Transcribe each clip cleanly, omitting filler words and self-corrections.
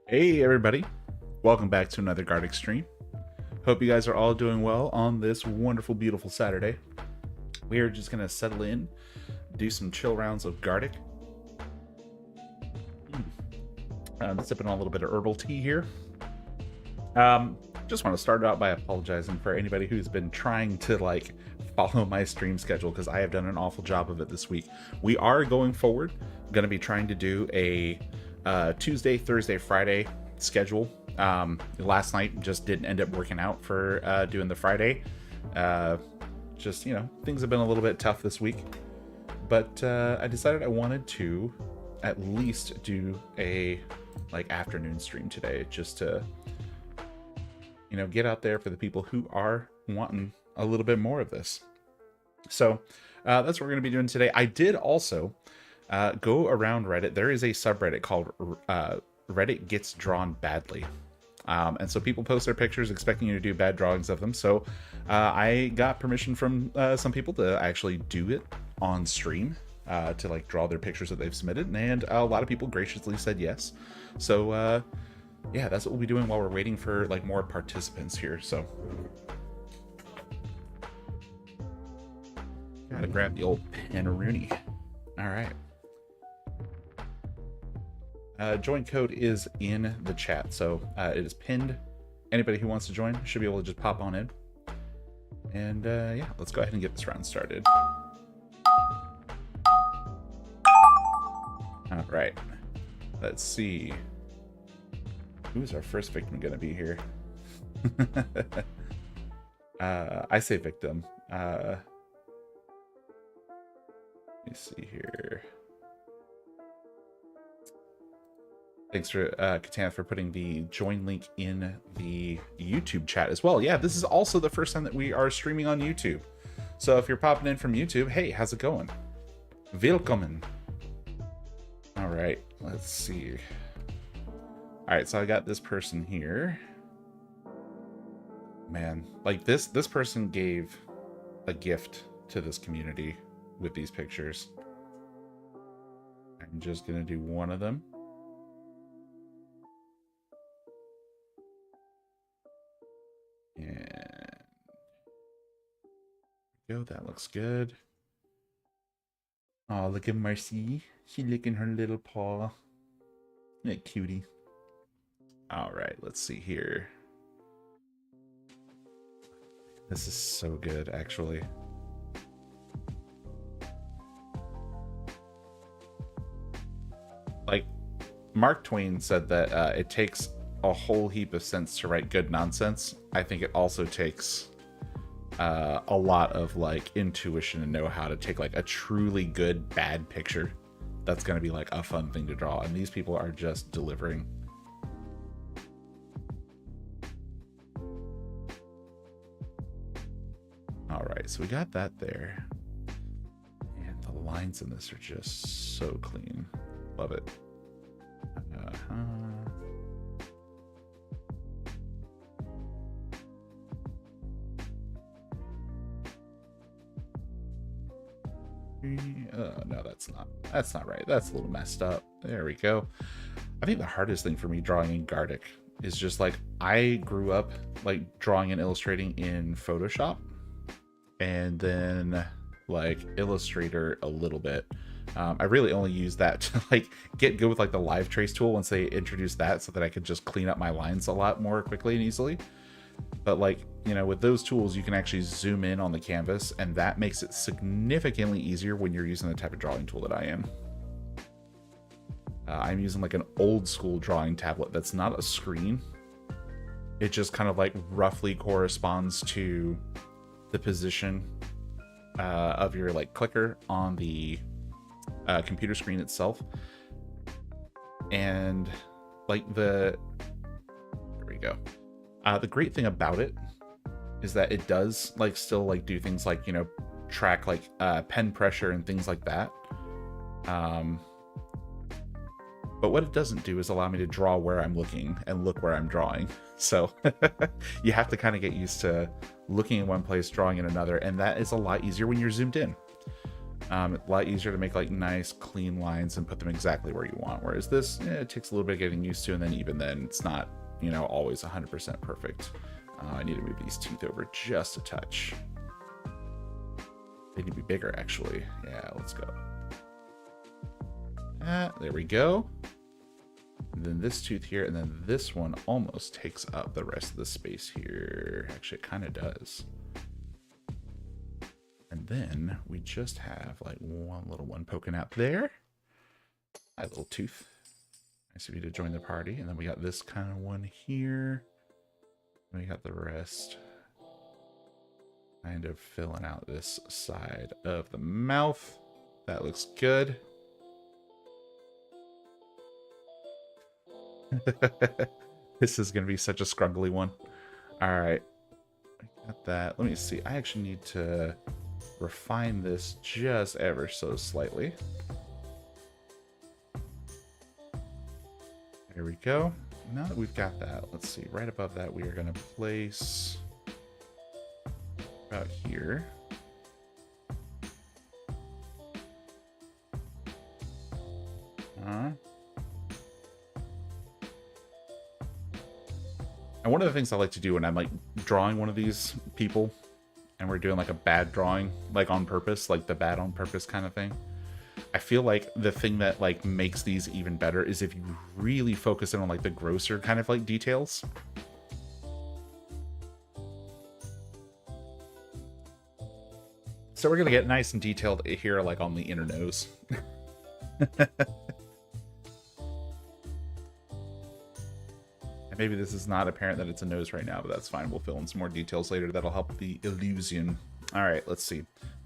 Hey everybody, welcome back to another Gartic stream. Hope you guys are all doing well on this wonderful, beautiful Saturday. We are just going to settle in, do some chill rounds of Gartic. Sipping on a little bit of herbal tea here. Just want to start out by apologizing for anybody who's been trying to follow my stream schedule, because I have done an awful job of it this week. We are going forward, going to be trying to do a Tuesday, Thursday, Friday schedule. Last night just didn't end up working out for doing the Friday. Just, things have been a little bit tough this week. But I decided I wanted to at least do a afternoon stream today, just to get out there for the people who are wanting a little bit more of this. So that's what we're going to be doing today. I did also go around Reddit. There is a subreddit called redditgetsdrawnbadly. And so people post their pictures expecting you to do bad drawings of them. So I got permission from some people to actually do it on stream, to draw their pictures that they've submitted. And a lot of people graciously said yes. So yeah, that's what we'll be doing while we're waiting for more participants here. So gotta grab the old pen-a-rooney. All right. Join code is in the chat, so it is pinned. Anybody who wants to join should be able to just pop on in. And yeah, let's go ahead and get this round started. All right, let's see. Who's our first victim gonna be here? I say victim. Let me see here. Thanks for Katana for putting the join link in the YouTube chat as well. Yeah, this is also the first time that we are streaming on YouTube. So if you're popping in from YouTube, hey, how's it going? Willkommen. All right, let's see. All right, so I got this person here. Man, this person gave a gift to this community with these pictures. I'm just gonna do one of them. And go, that looks good. Oh, look at Marcy. She licking her little paw. That cutie. All right, let's see here. This is so good, actually. Mark Twain said that it takes a whole heap of sense to write good nonsense. I think it also takes a lot of intuition and know-how to take a truly good bad picture that's going to be a fun thing to draw, and these people are just delivering. All right, so we got that there, and the lines in this are just so clean. Love it. No, that's not right. That's a little messed up. There we go. I think the hardest thing for me drawing in Gartic is just I grew up drawing and illustrating in Photoshop, and then Illustrator a little bit. I really only use that to get good with the live trace tool once they introduced that, so that I could just clean up my lines a lot more quickly and easily. But with those tools, you can actually zoom in on the canvas, and that makes it significantly easier when you're using the type of drawing tool that I am. I'm using an old school drawing tablet that's not a screen. It just kind of roughly corresponds to the position of your clicker on the computer screen itself. And there we go. The great thing about it is that it does still do things track pen pressure and things like that. But what it doesn't do is allow me to draw where I'm looking and look where I'm drawing. So you have to kind of get used to looking in one place, drawing in another, and that is a lot easier when you're zoomed in. A lot easier to make like nice clean lines and put them exactly where you want, whereas this, it takes a little bit of getting used to, and then even then it's not, you know, always 100% perfect. I need to move these teeth over just a touch. They need to be bigger, actually. Yeah, let's go. There we go. And then this tooth here, and then this one almost takes up the rest of the space here. Actually, it kind of does. And then we just have like one little one poking out there. A little tooth. Nice of you to join the party. And then we got this kind of one here. And we got the rest kind of filling out this side of the mouth. That looks good. This is going to be such a scruggly one. All right. I got that. Let me see. I actually need to refine this just ever so slightly. There we go. Now that we've got that, let's see. Right above that, we are going to place about here. And one of the things I like to do when I'm like drawing one of these people and we're doing like a bad drawing, like on purpose, like the bad on purpose kind of thing, I feel like the thing that like makes these even better is if you really focus in on like the grosser kind of like details. So we're gonna get nice and detailed here, like on the inner nose. Maybe this is not apparent that it's a nose right now, but that's fine. We'll fill in some more details later that'll help the illusion. All right, let's see.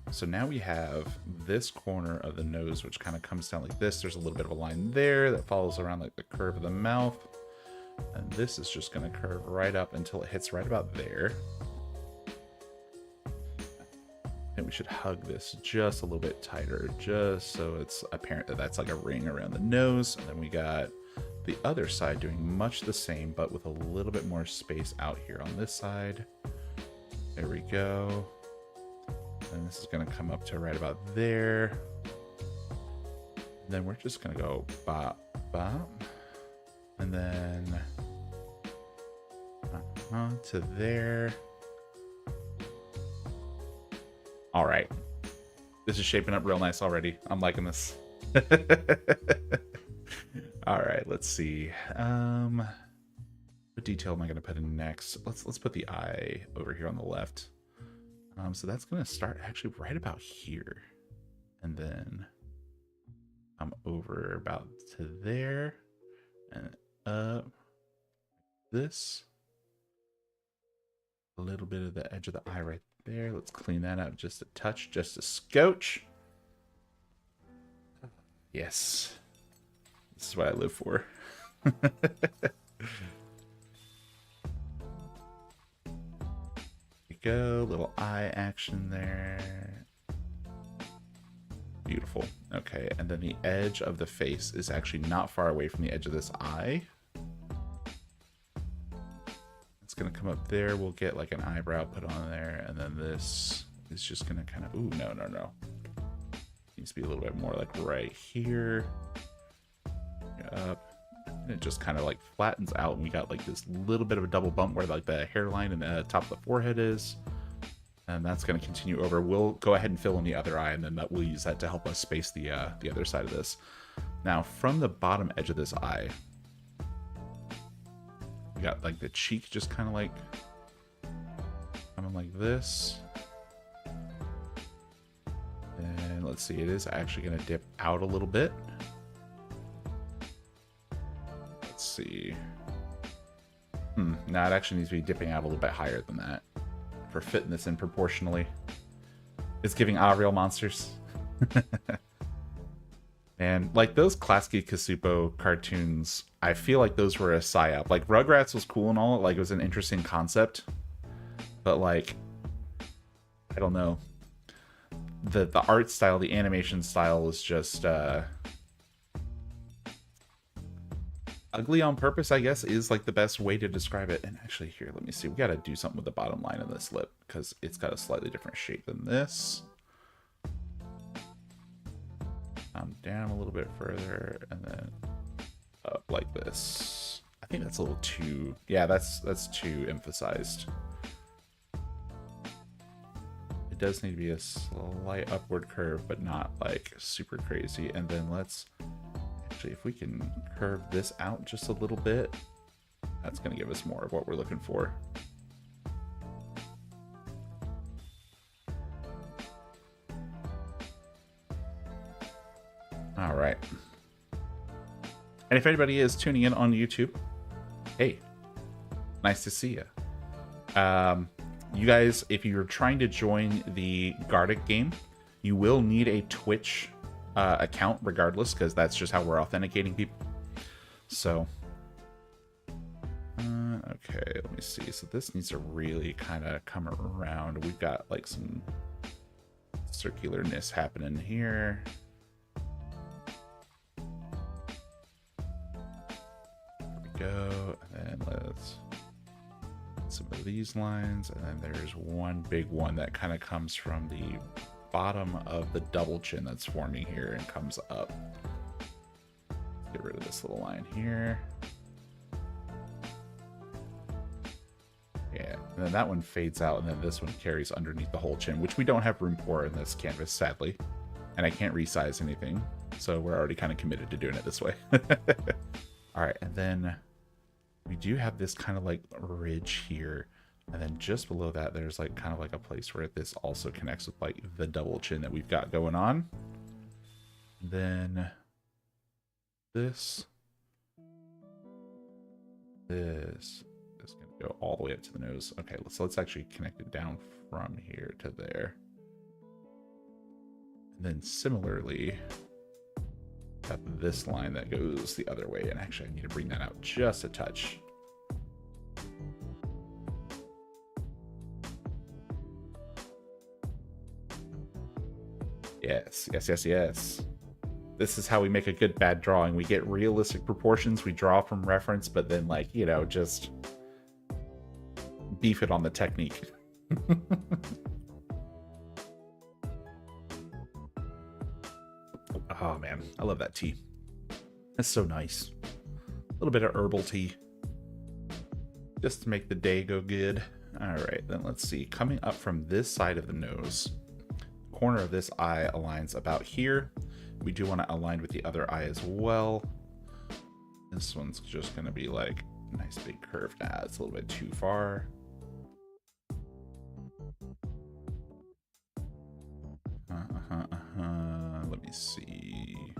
So now we have this corner of the nose, which kind of comes down like this. There's a little bit of a line there that follows around like the curve of the mouth. And this is just going to curve right up until it hits right about there. And we should hug this just a little bit tighter, just so it's apparent that that's like a ring around the nose. And then we got the other side doing much the same, but with a little bit more space out here on this side. There we go. And this is going to come up to right about there. And then we're just going to go bop, bop. And then to there. All right. This is shaping up real nice already. I'm liking this. All right, let's see. What detail am I going to put in next? Let's put the eye over here on the left. So that's going to start actually right about here, and then I'm over about to there, and up this. A little bit of the edge of the eye right there. Let's clean that up just a touch, just a scotch. Yes. This is what I live for. There you go, little eye action there. Beautiful. Okay, and then the edge of the face is actually not far away from the edge of this eye. It's gonna come up there. We'll get like an eyebrow put on there, and then this is just gonna kind of, ooh, no. Needs to be a little bit more like right here. Up, and it just kind of like flattens out, and we got like this little bit of a double bump where like the hairline and the top of the forehead is, and that's going to continue over. We'll go ahead and fill in the other eye, and then we'll use that to help us space the other side of this. Now from the bottom edge of this eye, we got like the cheek just kind of like coming like this, and let's see, it is actually going to dip out a little bit. See. No, it actually needs to be dipping out a little bit higher than that for fitting this in proportionally. It's giving real monsters. And like those Klasky Kasupo cartoons, I feel like those were a psyop. Like Rugrats was cool and all, like it was an interesting concept, but like I don't know, the art style, the animation style was just ugly on purpose, I guess, is like the best way to describe it. And actually here, let me see, we got to do something with the bottom line of this lip because it's got a slightly different shape than this. Down a little bit further and then up like this. I think that's a little too, yeah, that's too emphasized. It does need to be a slight upward curve, but not like super crazy. And then let's actually, if we can curve this out just a little bit, that's going to give us more of what we're looking for. All right. And if anybody is tuning in on YouTube, hey, nice to see you. You guys, if you're trying to join the Gartic game, you will need a Twitch account regardless, because that's just how we're authenticating people. So, okay, let me see. So this needs to really kind of come around. We've got like some circularness happening here. Go, and then let's some of these lines, and then there's one big one that kind of comes from the bottom of the double chin that's forming here and comes up. Get rid of this little line here. Yeah, and then that one fades out, and then this one carries underneath the whole chin, which we don't have room for in this canvas, sadly. And I can't resize anything, so we're already kind of committed to doing it this way. All right, and then we do have this kind of like ridge here, and then just below that there's like kind of like a place where this also connects with like the double chin that we've got going on. Then this is gonna go all the way up to the nose. Okay, so let's actually connect it down from here to there. And then similarly, got this line that goes the other way, and actually I need to bring that out just a touch. Yes, yes, yes, yes. This is how we make a good bad drawing. We get realistic proportions, we draw from reference, but then, like, you know, just beef it on the technique. Oh man, I love that tea. That's so nice. A little bit of herbal tea, just to make the day go good. All right, then let's see. Coming up from this side of the nose, the corner of this eye aligns about here. We do want to align with the other eye as well. This one's just going to be like a nice big curve. Nah, it's a little bit too far. Let me see.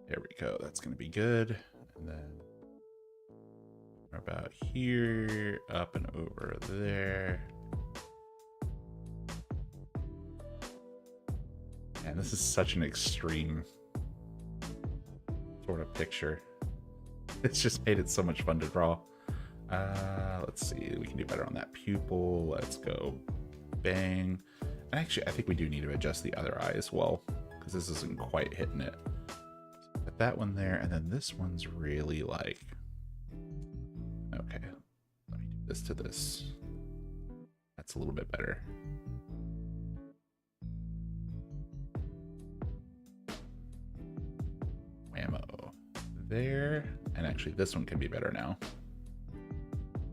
There we go. That's going to be good. And then about here, up and over there. And this is such an extreme sort of picture. It's just made it so much fun to draw. Let's see. We can do better on that pupil. Let's go bang. Actually, I think we do need to adjust the other eye as well, because this isn't quite hitting it. So put that one there, and then this one's really like, okay, let me do this to this. That's a little bit better. Whammo there, and actually this one can be better now.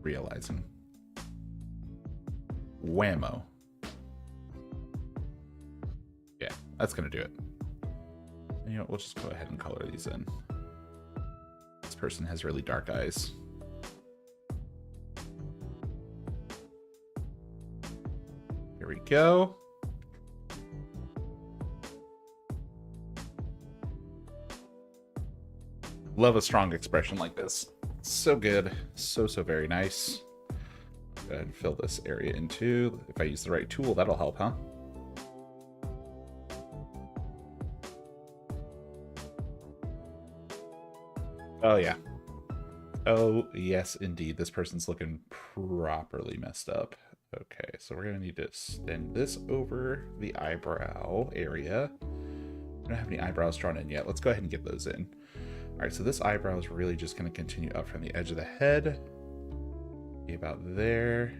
Realizing. Whammo. Yeah, that's gonna do it. And, you know, we'll just go ahead and color these in. This person has really dark eyes. Here we go. Love a strong expression like this. So good. So very nice. Go ahead and fill this area in too. If I use the right tool, that'll help, huh? Oh yeah. Oh yes, indeed. This person's looking properly messed up. Okay, so we're gonna need to extend this over the eyebrow area. I don't have any eyebrows drawn in yet. Let's go ahead and get those in. All right, so this eyebrow is really just gonna continue up from the edge of the head. Be about there.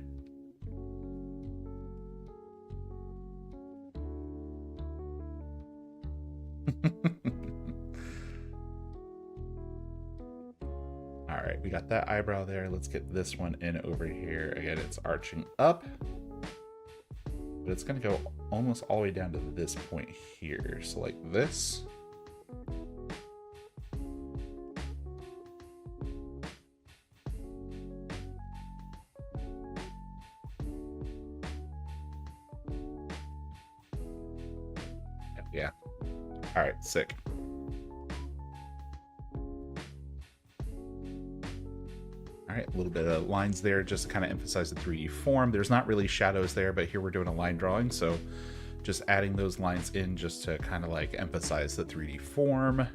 All right, we got that eyebrow there. Let's get this one in over here. Again, it's arching up, but it's going to go almost all the way down to this point here. So like this. Yeah. All right, sick. All right, a little bit of lines there just to kind of emphasize the 3D form. There's not really shadows there, but here we're doing a line drawing, so just adding those lines in just to kind of like emphasize the 3D form,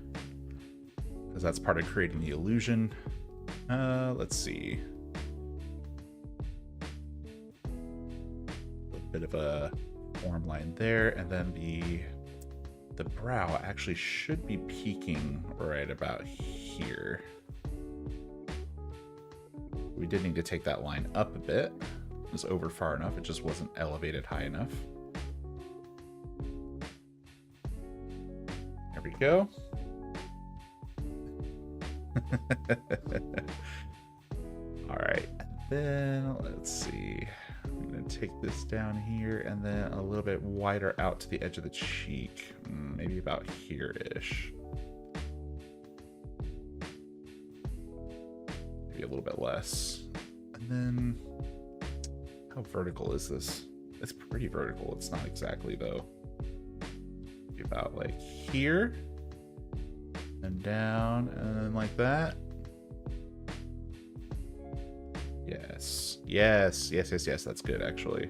because that's part of creating the illusion. Let's see. A little bit of a form line there, and then the brow actually should be peaking right about here. We did need to take that line up a bit. It was over far enough, it just wasn't elevated high enough. There we go. All right, then let's see. I'm gonna take this down here and then a little bit wider out to the edge of the cheek. Maybe about here-ish. Maybe a little bit less. And then, how vertical is this? It's pretty vertical. It's not exactly though. Maybe about like here. And down, and then like that. Yes. Yes, yes, yes, yes. That's good, actually.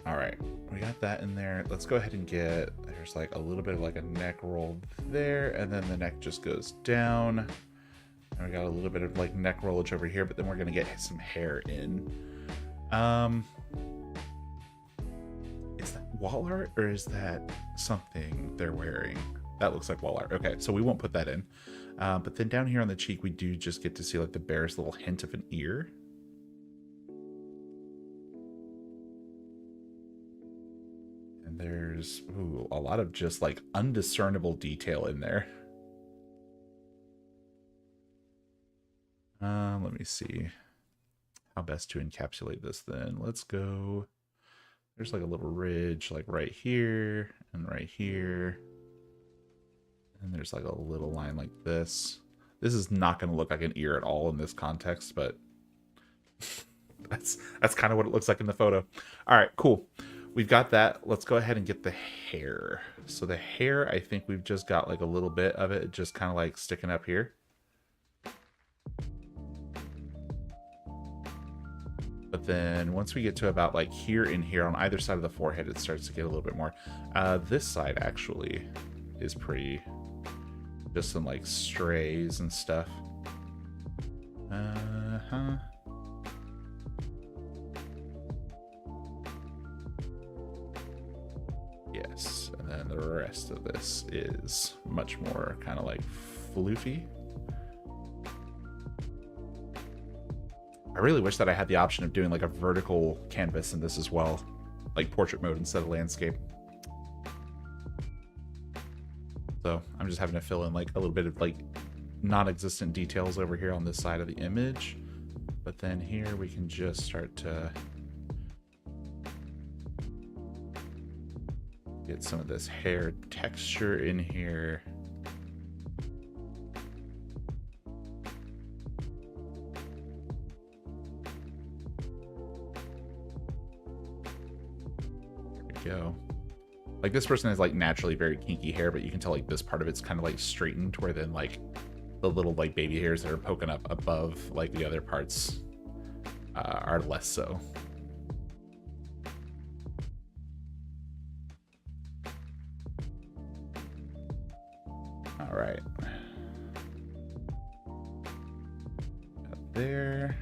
All right, we got that in there. Let's go ahead and get, there's like a little bit of like a neck roll there, and then the neck just goes down. And we got a little bit of like neck rollage over here, but then we're gonna get some hair in. Is that wall art or is that something they're wearing? That looks like wall art. Okay, so we won't put that in. But then down here on the cheek, we do just get to see like the barest little hint of an ear. And there's a lot of just like undiscernible detail in there. Let me see how best to encapsulate this then. Let's go. There's like a little ridge like right here and right here. And there's like a little line like this. This is not going to look like an ear at all in this context, but that's kind of what it looks like in the photo. All right, cool. We've got that. Let's go ahead and get the hair. So the hair, I think we've just got like a little bit of it just kind of like sticking up here. But then once we get to about like here and here on either side of the forehead, it starts to get a little bit more. This side actually is pretty, just some like strays and stuff. Yes, and then the rest of this is much more kind of like floofy. I really wish that I had the option of doing like a vertical canvas in this as well, like portrait mode instead of landscape. So I'm just having to fill in like a little bit of like non-existent details over here on this side of the image. But then here we can just start to get some of this hair texture in here. Go. Like this person has like naturally very kinky hair, but you can tell like this part of it's kind of like straightened, where then like the little like baby hairs that are poking up above like the other parts are less so. All right. Up there.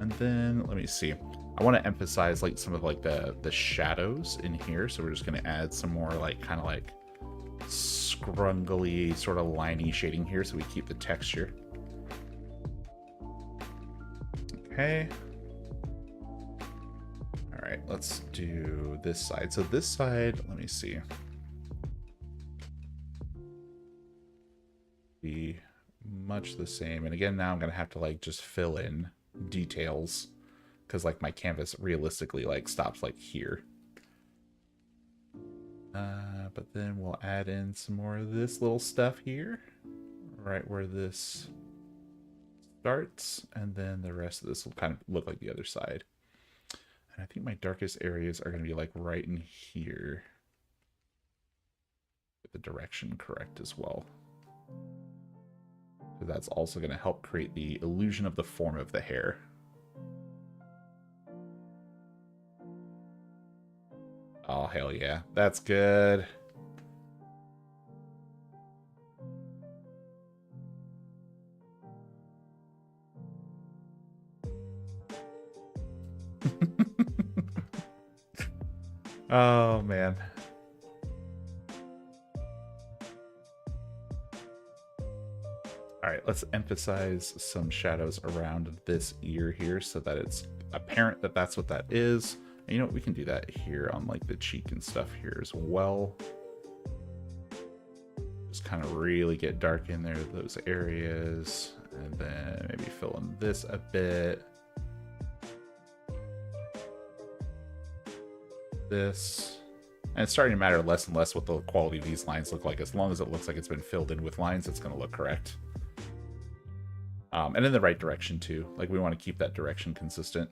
And then let me see. I want to emphasize like some of like the shadows in here, so we're just going to add some more like kind of like scrungly sort of liney shading here so we keep the texture. Okay. All right, let's do this side. So this side, let me see. Be much the same. And again, now I'm gonna have to like just fill in details because like my canvas realistically like stops like here. But then we'll add in some more of this little stuff here, right where this starts, and then the rest of this will kind of look like the other side. And I think my darkest areas are going to be like right in here, with the direction correct as well. So that's also going to help create the illusion of the form of the hair. Oh, hell yeah. That's good. Oh, man. All right, let's emphasize some shadows around this ear here so that it's apparent that that's what that is. And you know what, we can do that here on like the cheek and stuff here as well. Just kind of really get dark in there, those areas, and then maybe fill in this a bit. This. And it's starting to matter less and less what the quality of these lines look like. As long as it looks like it's been filled in with lines, it's going to look correct. And in the right direction too. Like we want to keep that direction consistent.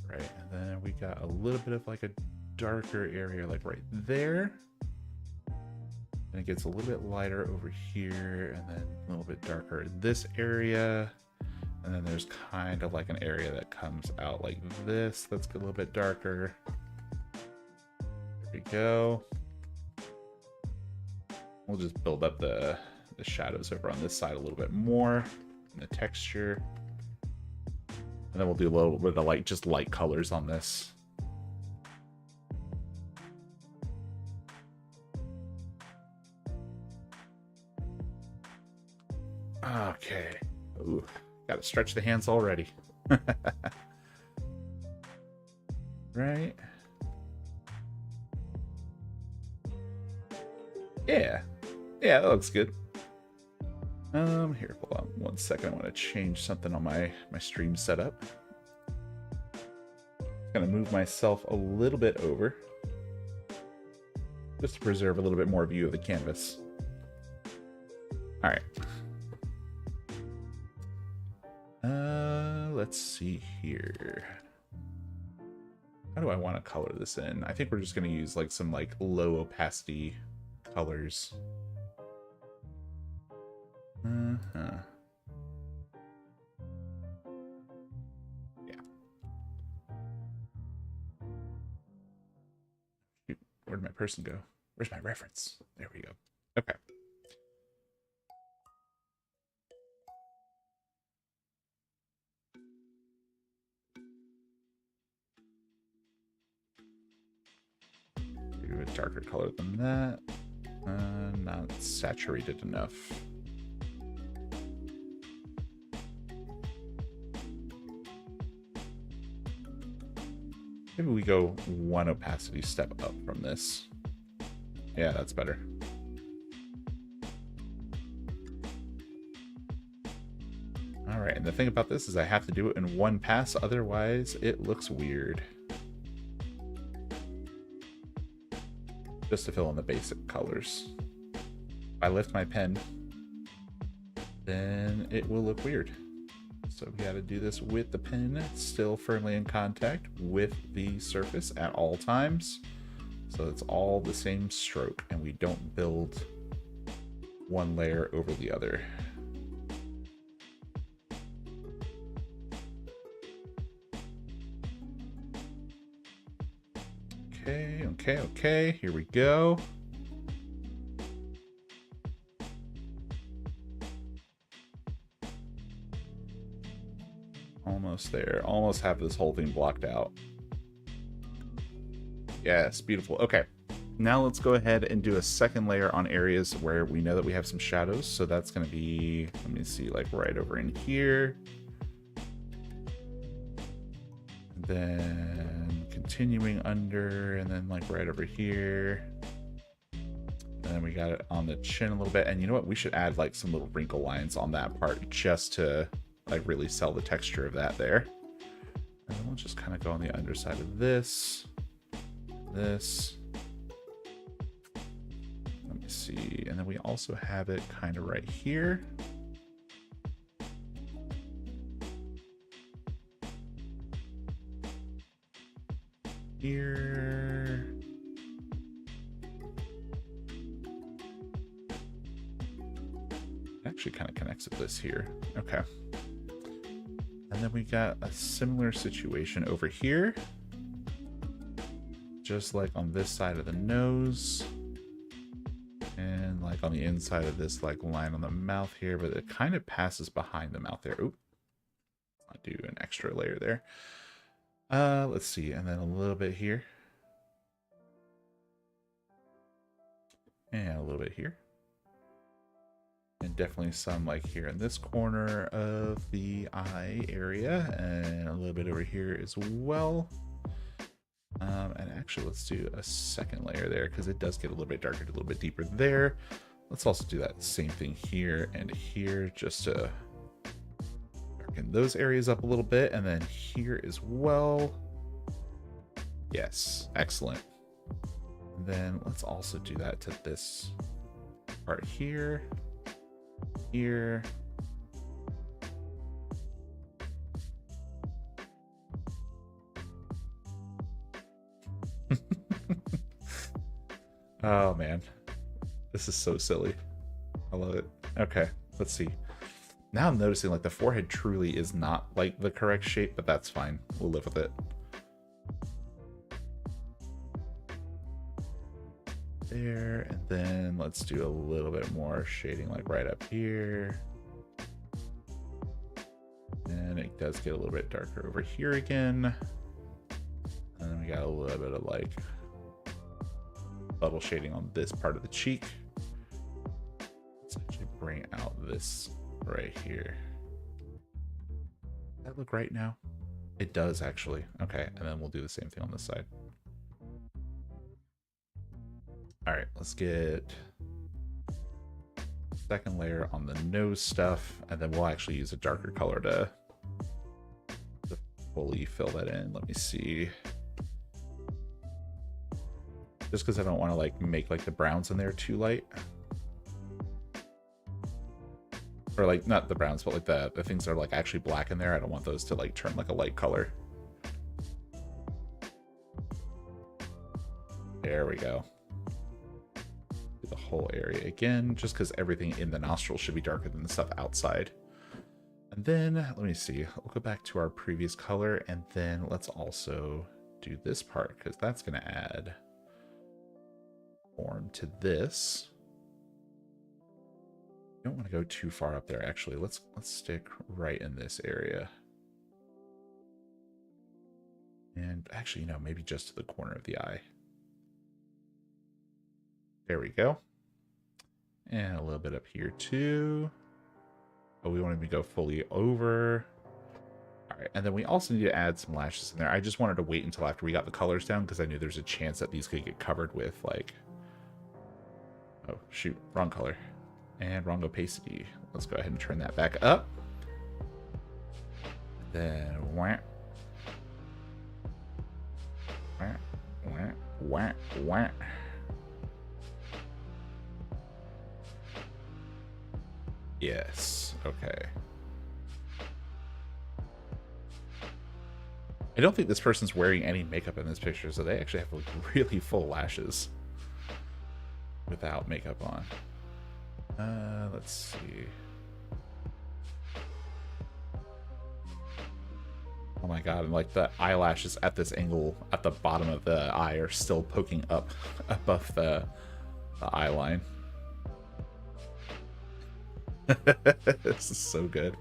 Right, and then we got a little bit of like a darker area like right there. And it gets a little bit lighter over here, and then a little bit darker in this area. And then there's kind of like an area that comes out like this that's a little bit darker. There we go. We'll just build up the shadows over on this side a little bit more, and the texture. And then we'll do a little bit of like just light colors on this. Okay. Ooh, gotta stretch the hands already. Right. Yeah. Yeah, that looks good. Here, hold on 1 second. I want to change something on my stream setup. Gonna move myself a little bit over, just to preserve a little bit more view of the canvas. All right. Let's see here. How do I want to color this in? I think we're just going to use like some like low opacity colors. Yeah. Shoot, where'd my person go? Where's my reference? There we go. Okay. A darker color than that. Not saturated enough. Maybe we go 1 opacity step up from this. Yeah, that's better. All right, and the thing about this is I have to do it in 1 pass, otherwise it looks weird. Just to fill in the basic colors. If I lift my pen, then it will look weird. So we got to do this with the pen still firmly in contact with the surface at all times. So it's all the same stroke and we don't build one layer over the other. Okay, here we go. Almost there. Almost have this whole thing blocked out. Yes, beautiful. Okay. Now let's go ahead and do a second layer on areas where we know that we have some shadows. So that's going to be, let me see, like right over in here. And then continuing under, and then like right over here. And then we got it on the chin a little bit. And you know what? We should add like some little wrinkle lines on that part just to like really sell the texture of that there. And then we'll just kind of go on the underside of this. This. Let me see. And then we also have it kind of right here. Here. Actually kind of connects with this here. Okay. And then we got a similar situation over here. Just like on this side of the nose. And like on the inside of this like line on the mouth here, but it kind of passes behind the mouth there. Oop. I'll do an extra layer there. Let's see, and then a little bit here. And a little bit here. And definitely some like here in this corner of the eye area, and a little bit over here as well. And actually, let's do a second layer there because it does get a little bit darker, a little bit deeper there. Let's also do that same thing here and here just to darken those areas up a little bit, and then here as well. Yes, excellent. And then let's also do that to this part here, here. Oh man, this is so silly. I love it. Okay, let's see. Now I'm noticing like the forehead truly is not like the correct shape, but that's fine. We'll live with it. There, and then let's do a little bit more shading like right up here. And it does get a little bit darker over here again. And then we got a little bit of like subtle shading on this part of the cheek. Let's actually bring out this right here. Does that look right now? It does actually. Okay, and then we'll do the same thing on this side. All right, let's get second layer on the nose stuff, and then we'll actually use a darker color to fully fill that in. Let me see. Just because I don't want to like make like the browns in there too light. Or like not the browns, but like the things that are like actually black in there. I don't want those to like turn like a light color. There we go. Do the whole area again, just because everything in the nostril should be darker than the stuff outside. And then let me see. We'll go back to our previous color, and then let's also do this part because that's going to add form to this. You don't want to go too far up there actually. Let's stick right in this area. And actually, you know, maybe just to the corner of the eye. There we go. And a little bit up here too. Oh, we want to go fully over. All right, and then we also need to add some lashes in there. I just wanted to wait until after we got the colors down because I knew there's a chance that these could get covered with like, oh shoot, wrong color and wrong opacity. Let's go ahead and turn that back up. Then wah, wah, wah, wah, wah. Yes, okay. I don't think this person's wearing any makeup in this picture, so they actually have like really full lashes without makeup on. Let's see. Oh my god, and like the eyelashes at this angle at the bottom of the eye are still poking up above the eye line. This is so good.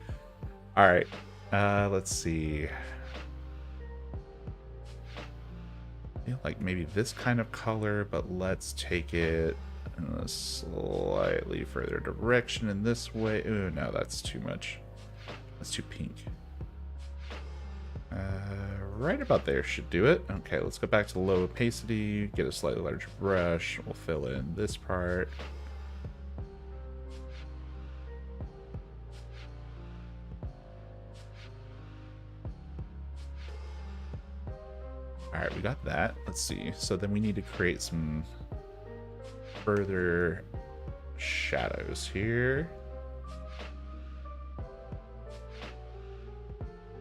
All right, Let's see. I feel like maybe this kind of color, but let's take it in a slightly further direction in this way. Ooh, no, that's too much. That's too pink. Right about there should do it. Okay, let's go back to low opacity, get a slightly larger brush. We'll fill in this part. All right, we got that. Let's see. So then we need to create some further shadows here.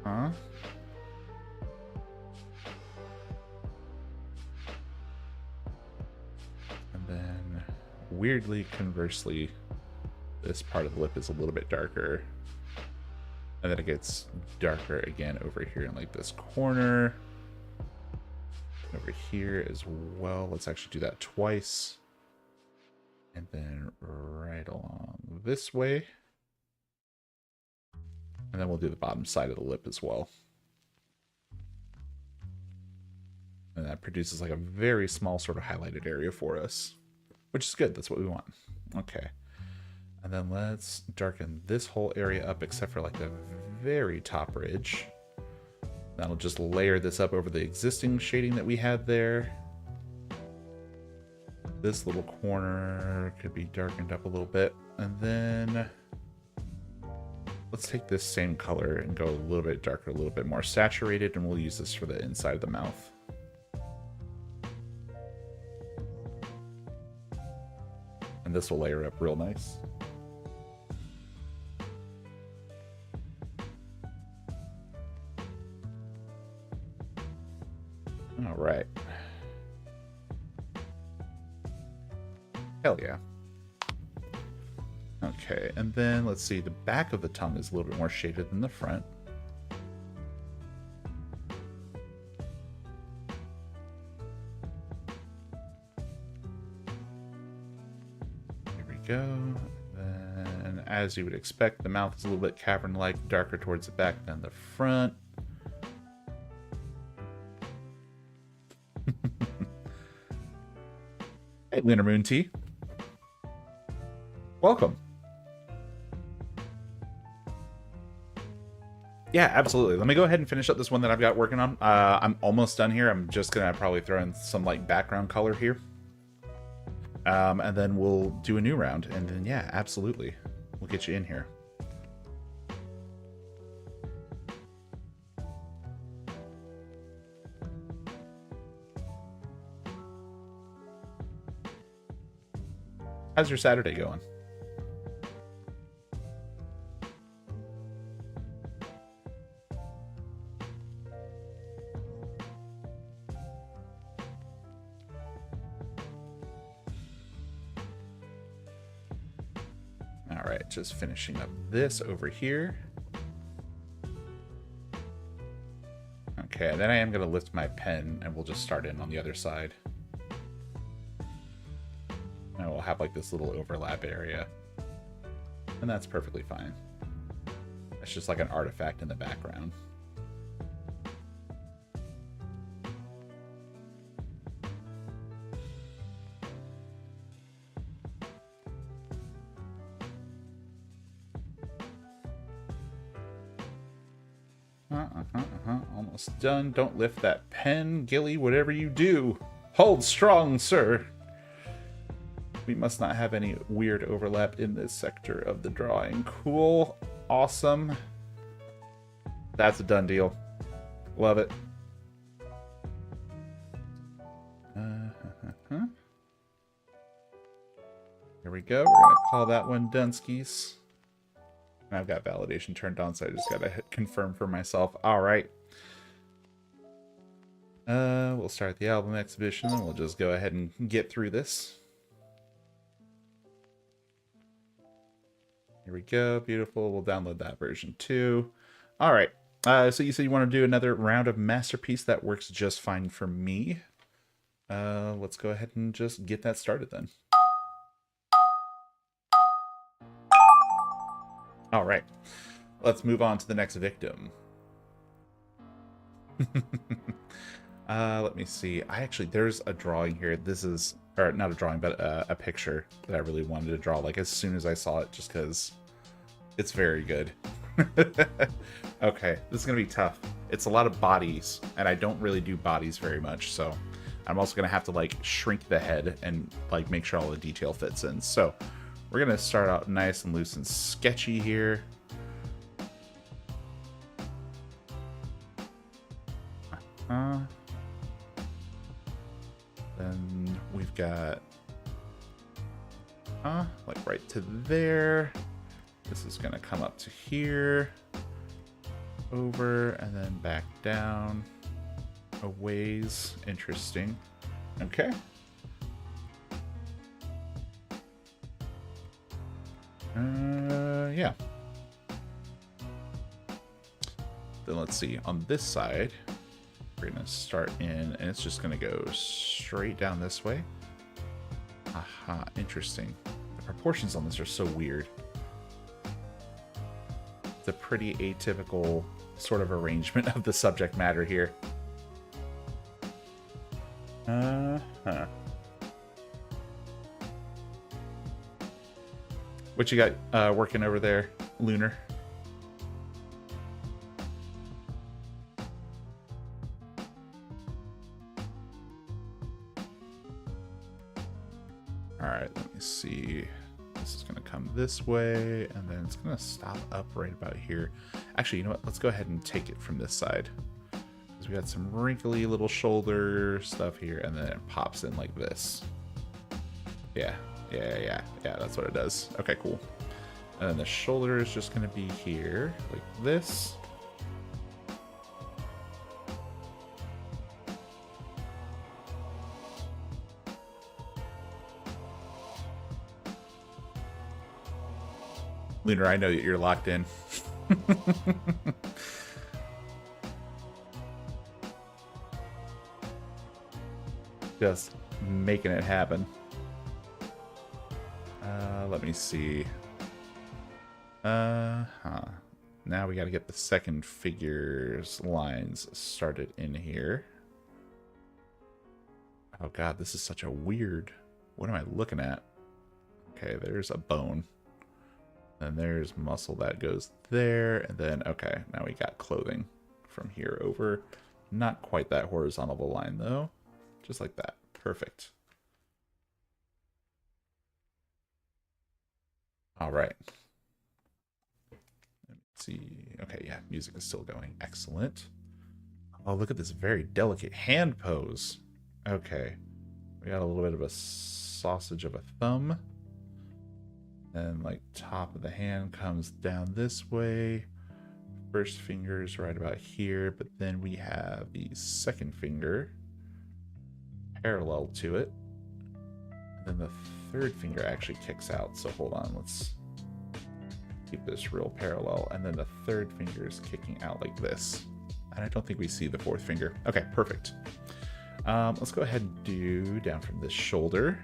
Huh? And then, weirdly, conversely, this part of the lip is a little bit darker. And then it gets darker again over here in like this corner. Over here as well. Let's actually do that twice. And then right along this way. And then we'll do the bottom side of the lip as well. And that produces like a very small sort of highlighted area for us, which is good. That's what we want. Okay. And then let's darken this whole area up except for like the very top ridge. That'll just layer this up over the existing shading that we had there. This little corner could be darkened up a little bit. And then let's take this same color and go a little bit darker, a little bit more saturated, and we'll use this for the inside of the mouth. And this will layer up real nice. All right. Hell yeah. Okay, and then let's see, the back of the tongue is a little bit more shaded than the front. Here we go. Then, as you would expect, the mouth is a little bit cavern-like, darker towards the back than the front. Hey, Lunar Moon Tea. Welcome. Yeah, absolutely. Let me go ahead and finish up this one that I've got working on. I'm almost done here. I'm just going to probably throw in some like background color here. And then we'll do a new round. And then, yeah, absolutely. We'll get you in here. How's your Saturday going? All right, just finishing up this over here. Okay, then I am going to lift my pen and we'll just start in on the other side. And we'll have like this little overlap area. And that's perfectly fine. It's just like an artifact in the background. Almost done. Don't lift that pen, Gilly, whatever you do. Hold strong, sir. We must not have any weird overlap in this sector of the drawing. Cool. Awesome. That's a done deal. Love it. Here we go. We're going to call that one Dunskies. I've got validation turned on, so I just got to hit confirm for myself. All right. We'll start the album exhibition, and we'll just go ahead and get through this. Here we go. Beautiful. We'll download that version too. All right. So you said you want to do another round of Masterpiece. That works just fine for me. Let's go ahead and just get that started then. All right. Let's move on to the next victim. Let me see. There's a drawing here. This is, or not a drawing, but a picture that I really wanted to draw, like, as soon as I saw it, just because it's very good. Okay, this is gonna be tough. It's a lot of bodies, and I don't really do bodies very much, so I'm also gonna have to, like, shrink the head and, like, make sure all the detail fits in. So we're gonna start out nice and loose and sketchy here. Then we've got like right to there. This is gonna come up to here, over, and then back down a ways. Interesting. Okay. Yeah. Then let's see, on this side, we're gonna start in, and it's just gonna go straight down this way. Aha, interesting. The proportions on this are so weird. It's a pretty atypical sort of arrangement of the subject matter here. What you got working over there, Lunar? Alright, let me see. This is going to come this way, and then it's going to stop up right about here. Actually, you know what? Let's go ahead and take it from this side. Because we got some wrinkly little shoulder stuff here, and then it pops in like this. Yeah, that's what it does. Okay, cool. And then the shoulder is just going to be here, like this. Lunar, I know that you're locked in. Just making it happen. Let me see. Now we got to get the second figure's lines started in here. Oh god, this is such a weird... What am I looking at? Okay, there's a bone. Then there's muscle that goes there, and then, okay, now we got clothing from here over. Not quite that horizontal of a line, though. Just like that. Perfect. All right. Let's see. Okay, yeah, music is still going. Excellent. Oh, look at this very delicate hand pose. Okay. We got a little bit of a sausage of a thumb. And like top of the hand comes down this way. First finger is right about here, but then we have the second finger parallel to it. And then the third finger actually kicks out. So hold on, let's keep this real parallel. And then the third finger is kicking out like this. And I don't think we see the fourth finger. Okay, perfect. Let's go ahead and do down from this shoulder.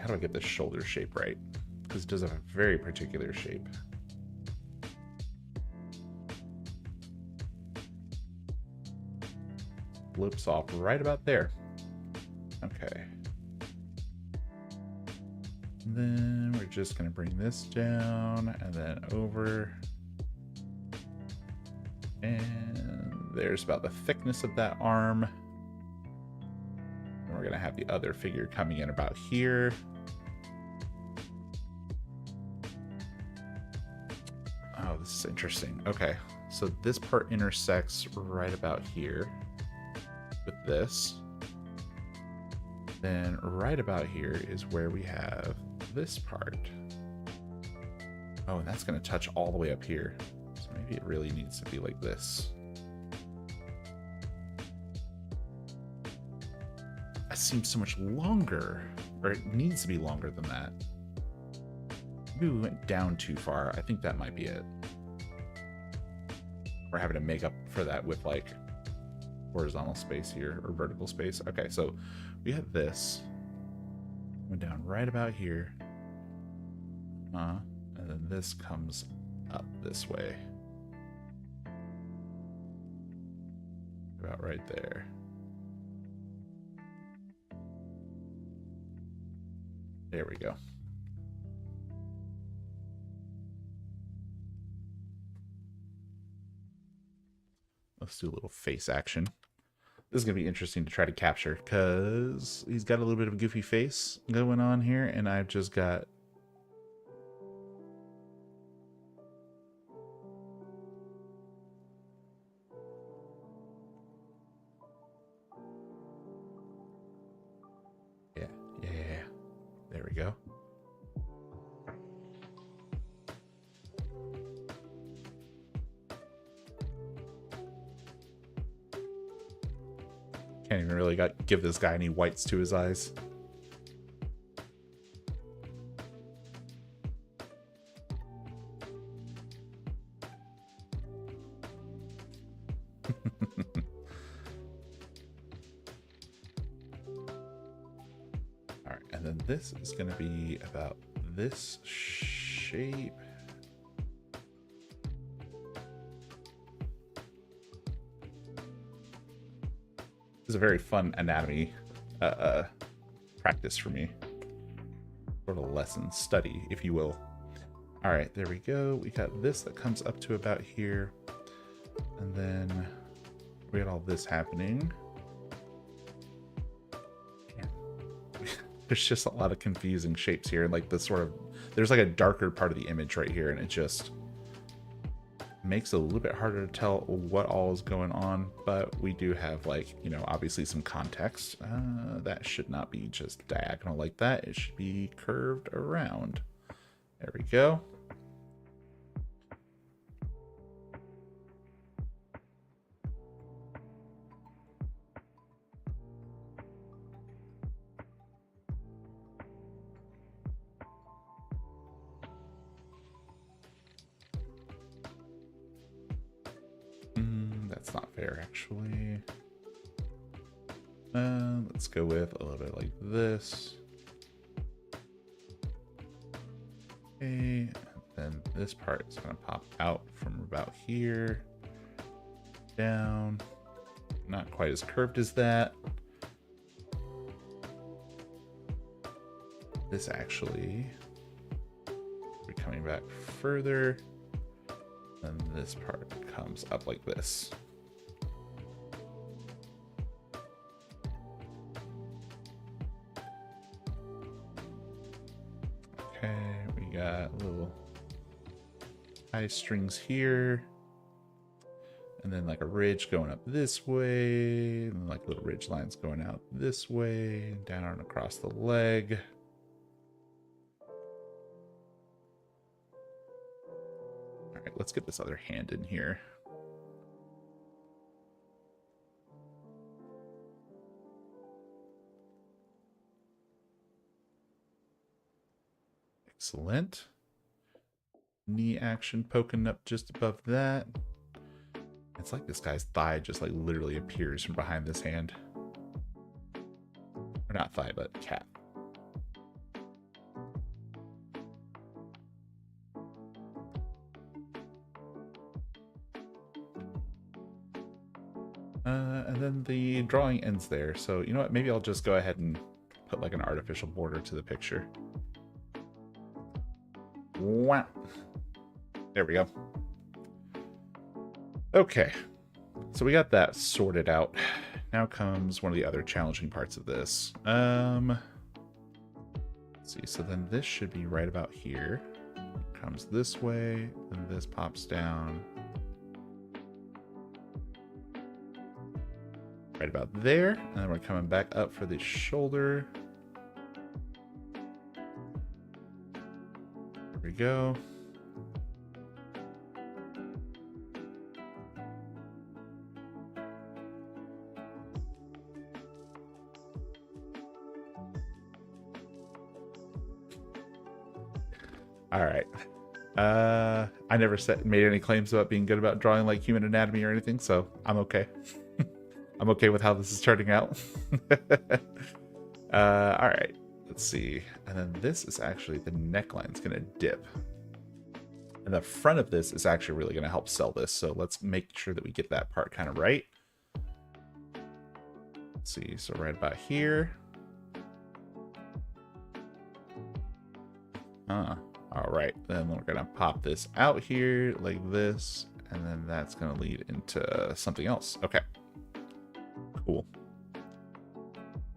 How do I get this shoulder shape right? Because it does have a very particular shape. Flips off right about there. Okay. And then we're just going to bring this down and then over. And there's about the thickness of that arm. And we're going to have the other figure coming in about here. Oh, this is interesting. Okay, so this part intersects right about here with this. Then right about here is where we have this part. Oh, and that's going to touch all the way up here. So maybe it really needs to be like this. That seems so much longer, or it needs to be longer than that. Maybe we went down too far. I think that might be it. We're having to make up for that with like horizontal space here, or vertical space. Okay, so we have this. Went down right about here. And then this comes up this way. About right there. There we go. Let's do a little face action. This is going to be interesting to try to capture because he's got a little bit of a goofy face going on here, and I've just got... Yeah. There we go. Can't even really give this guy any whites to his eyes. All right, and then this is going to be about this shape. Is a very fun anatomy practice for me. Sort of lesson, study, if you will. All right, there we go. We got this that comes up to about here. And then we got all this happening. There's just a lot of confusing shapes here. And like this sort of, there's like a darker part of the image right here. And it just makes it a little bit harder to tell what all is going on, but we do have, like, you know, obviously some context. That should not be just diagonal like that. It should be curved around. There we go. That's not fair, actually. Let's go with a little bit like this. Okay, and then this part is going to pop out from about here down. Not quite as curved as that. This actually, we're coming back further. And this part comes up like this. Okay, we got little eye strings here. And then like a ridge going up this way. And like little ridge lines going out this way. Down and across the leg. Let's get this other hand in here. Excellent. Knee action poking up just above that. It's like this guy's thigh just like literally appears from behind this hand. Or not thigh, but calf. And then the drawing ends there. So you know what? Maybe I'll just go ahead and put like an artificial border to the picture. Wow. There we go. Okay. So we got that sorted out. Now comes one of the other challenging parts of this. Let's see. So then this should be right about here. Comes this way, and this pops down. Right about there, and then we're coming back up for the shoulder. There we go. All right. I never made any claims about being good about drawing like human anatomy or anything, so I'm okay. I'm okay with how this is turning out. All right, let's see. And then this is actually, the neckline's gonna dip. And the front of this is actually really gonna help sell this. So let's make sure that we get that part kind of right. Let's see, so right about here. All right, then we're gonna pop this out here like this, and then that's gonna lead into something else. Okay, cool.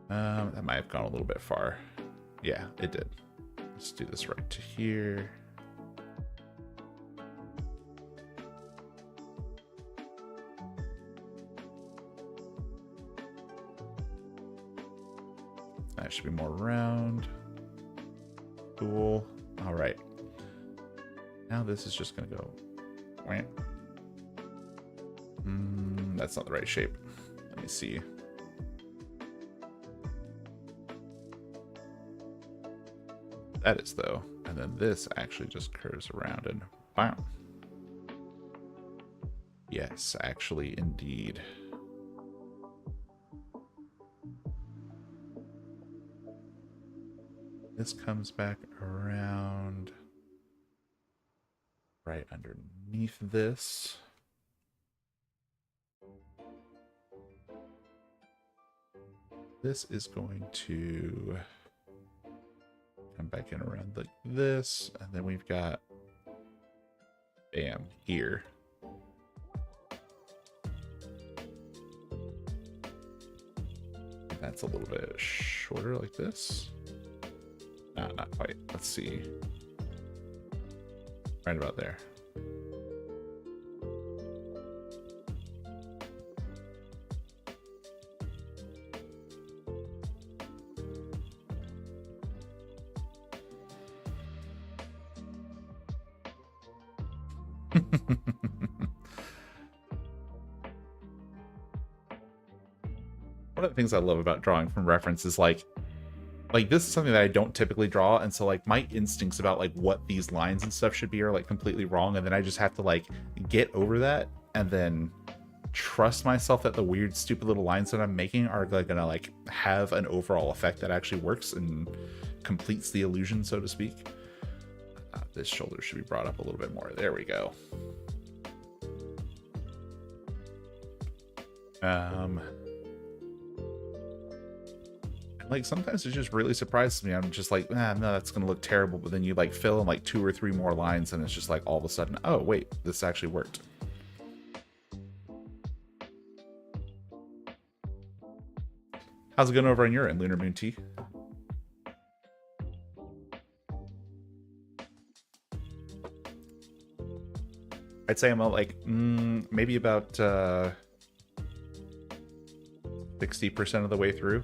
That might have gone a little bit far. Yeah, it did. Let's do this right to here. That should be more round. Cool. All right. Now this is just gonna go. That's not the right shape. Let me see. That is though. And then this actually just curves around and bam. Yes, actually, indeed. This comes back around right underneath this. This is going to come back in around like this, and then we've got, bam, here. That's a little bit shorter like this. No, not quite. Let's see. Right about there. One of the things I love about drawing from reference is like this is something that I don't typically draw, and so like my instincts about like what these lines and stuff should be are like completely wrong, and then I just have to like get over that and then trust myself that the weird stupid little lines that I'm making are like gonna like have an overall effect that actually works and completes the illusion, so to speak. This shoulder should be brought up a little bit more. There we go. Like sometimes it just really surprises me. I'm just like, no, that's gonna look terrible. But then you like fill in like 2 or 3 more lines, and it's just like all of a sudden, oh wait, this actually worked. How's it going over on your end, Lunar Moon T? I'd say I'm like maybe about 60% of the way through.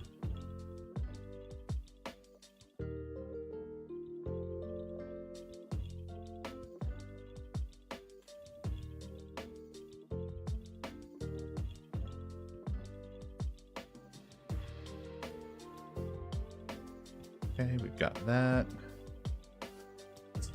Okay, we've got that. Let's see.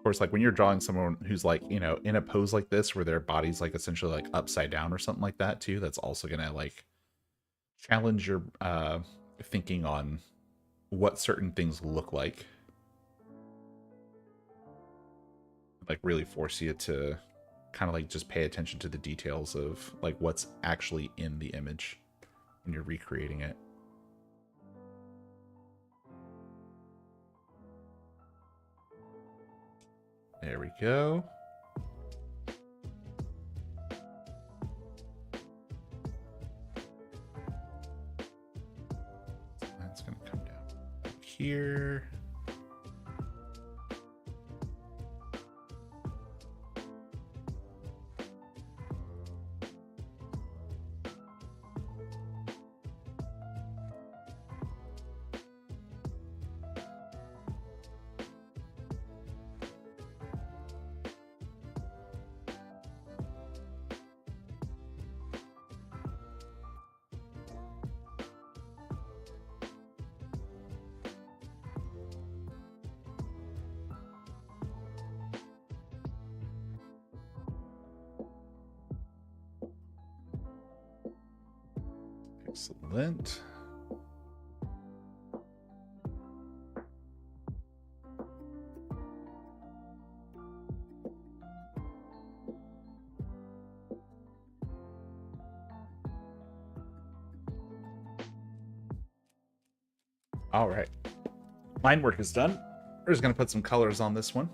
Course, like when you're drawing someone who's like, you know, in a pose like this where their body's like essentially like upside down or something like that too, that's also gonna like challenge your thinking on what certain things look like really force you to kind of like just pay attention to the details of like what's actually in the image when you're recreating it. There we go. That's going to come down here. Excellent. All right. Line work is done. We're just going to put some colors on this one.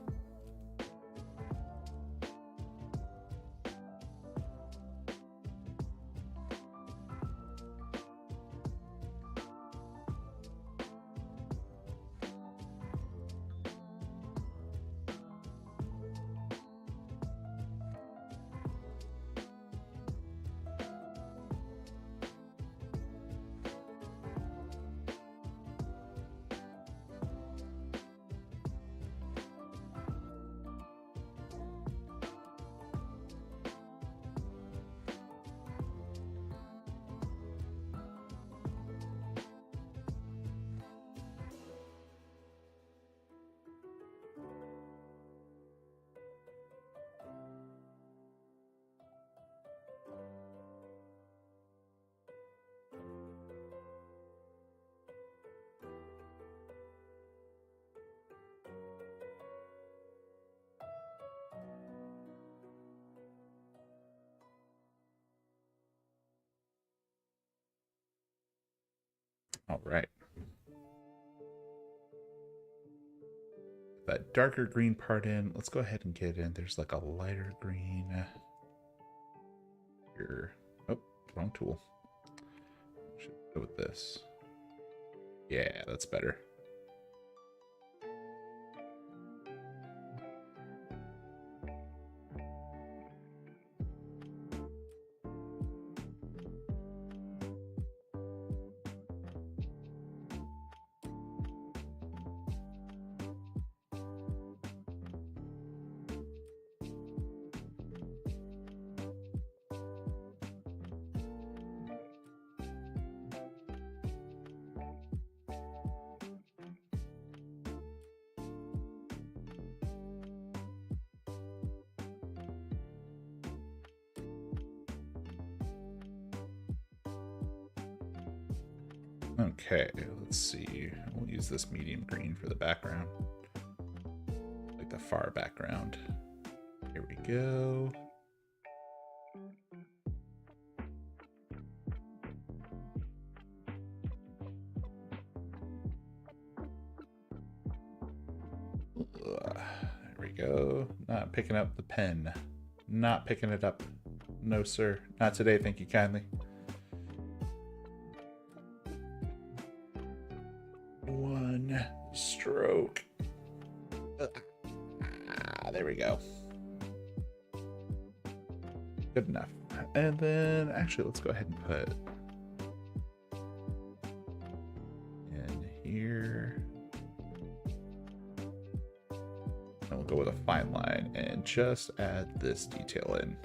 All right. That darker green part in. Let's go ahead and get in. There's like a lighter green here. Oh, wrong tool. Should go with this. Yeah, that's better. Okay, let's see. We'll use this medium green for the background. Like the far background. Here we go. There we go. Not picking up the pen. Not picking it up. No, sir. Not today, thank you kindly. One stroke. There we go. Good enough. And then, actually, let's go ahead and put in here. And we'll go with a fine line and just add this detail in.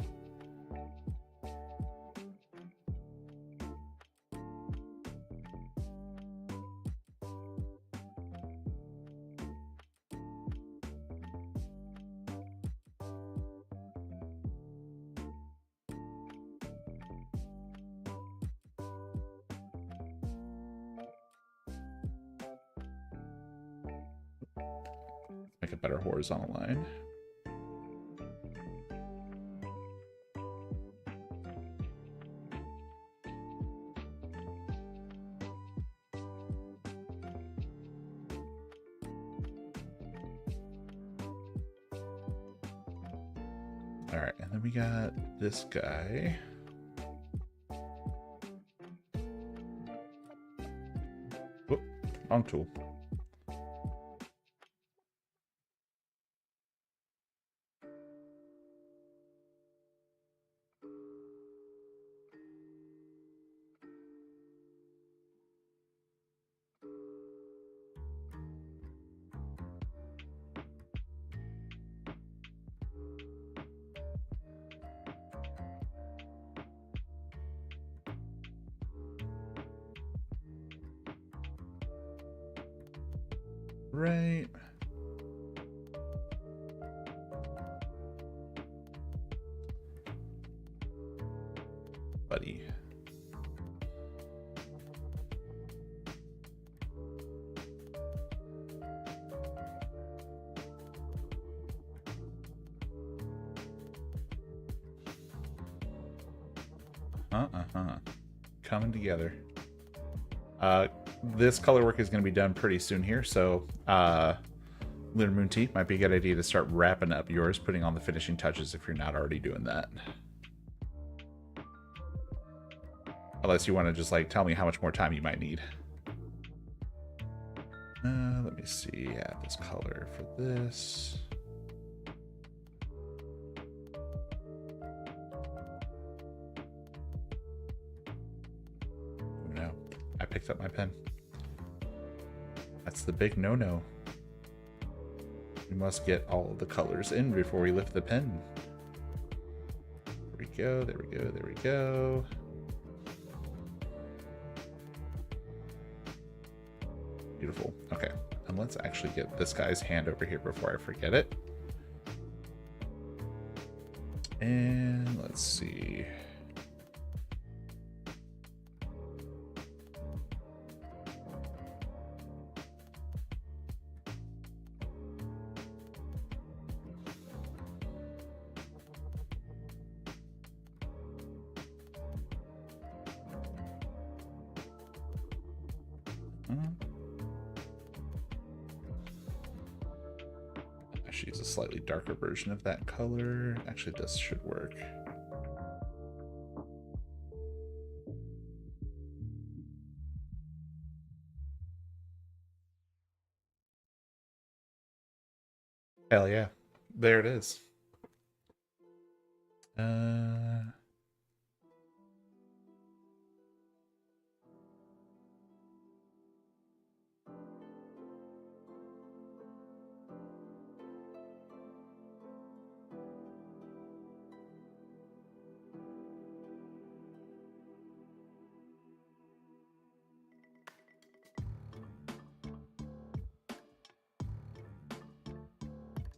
Make a better horizontal line. All right, and then we got this guy. Whoop, wrong tool. Right. Buddy. Coming together. This color work is going to be done pretty soon here, so Lunar Moon Tea might be a good idea to start wrapping up yours, putting on the finishing touches if you're not already doing that. Unless you want to just like tell me how much more time you might need. Let me see. Yeah, this color for this. Oh no, I picked up my pen. That's the big no-no. We must get all of the colors in before we lift the pen. There we go, there we go, there we go. Beautiful. Okay, and let's actually get this guy's hand over here before I forget it. And let's see. She's a slightly darker version of that color. Actually, this should work. Hell yeah. There it is.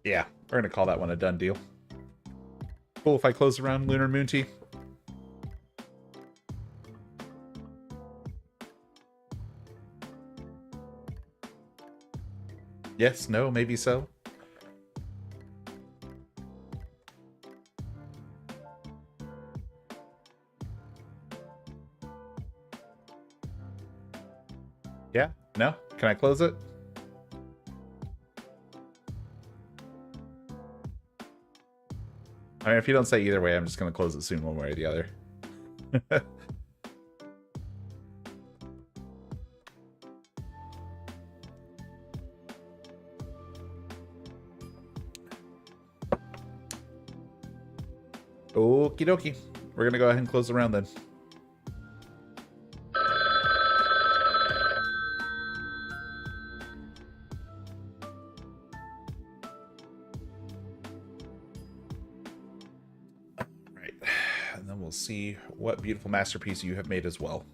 Yeah, we're gonna call that one a done deal. Cool if I close around Lunar Moon Tea. Yes, no, maybe so. Yeah, no? Can I close it? I mean, if you don't say either way, I'm just going to close it soon one way or the other. Okie dokie. We're going to go ahead and close the round then. See what beautiful masterpiece you have made as well.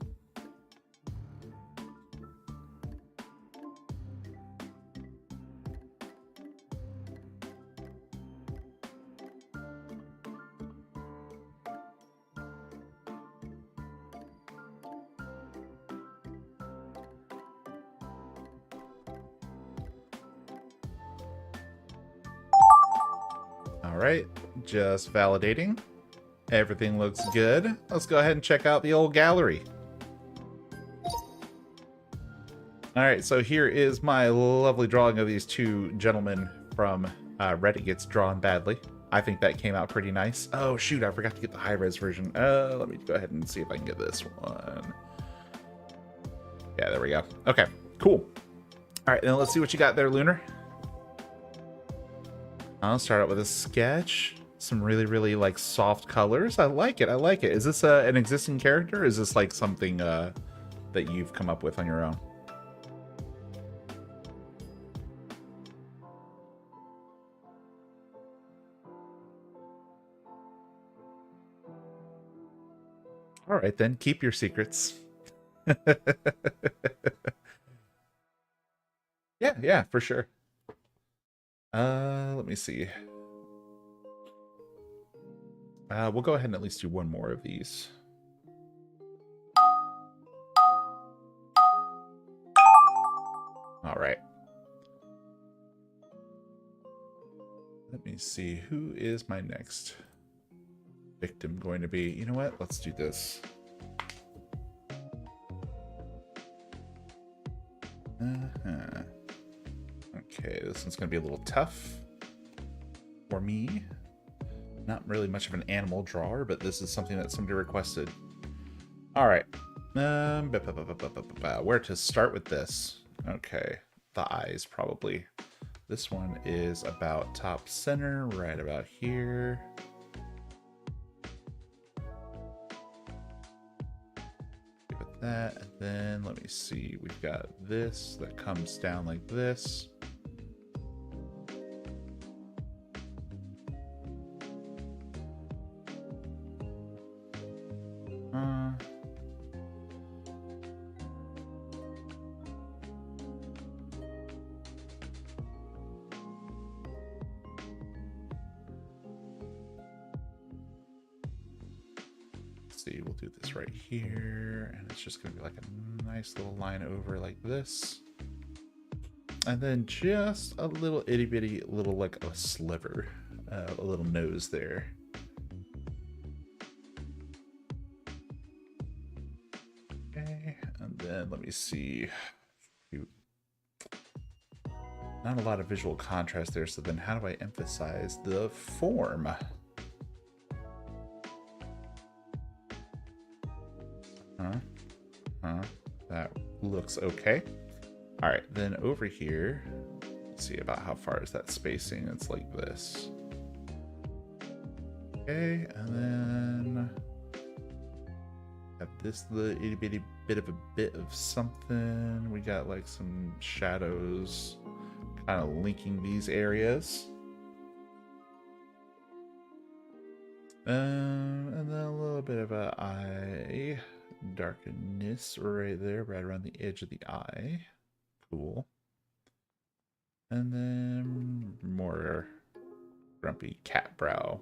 All right, just validating. Everything looks good. Let's go ahead and check out the old gallery. Alright, so here is my lovely drawing of these two gentlemen from Reddit Gets Drawn Badly. I think that came out pretty nice. Oh shoot, I forgot to get the high-res version. Let me go ahead and see if I can get this one. Yeah, there we go. Okay, cool. Alright, then let's see what you got there, Lunar. I'll start out with a sketch. Some really, really like soft colors. I like it. I like it. Is this an existing character? Or is this like something that you've come up with on your own? All right, then keep your secrets. Yeah, for sure. Let me see. We'll go ahead and at least do one more of these. All right. Let me see. Who is my next? victim going to be? You know what? Let's do this. Okay, this one's going to be a little tough for me. Not really much of an animal drawer, but this is something that somebody requested. All right. Where to start with this? Okay, the eyes probably. This one is about top center, right about here. Give it that, and then let me see. We've got this that comes down like this. See, we'll do this right here, and it's just gonna be like a nice little line over like this, and then just a little itty bitty little like a sliver, a little nose there. Okay, and then let me see. Not a lot of visual contrast there, so then how do I emphasize the form? That looks okay. All right, then over here, let's see about how far is that spacing. It's like this. Okay, and then have this little itty bitty bit of something. We got like some shadows kind of linking these areas. And then a little bit of an eye darkness right there, right around the edge of the eye. Cool. And then more grumpy cat brow.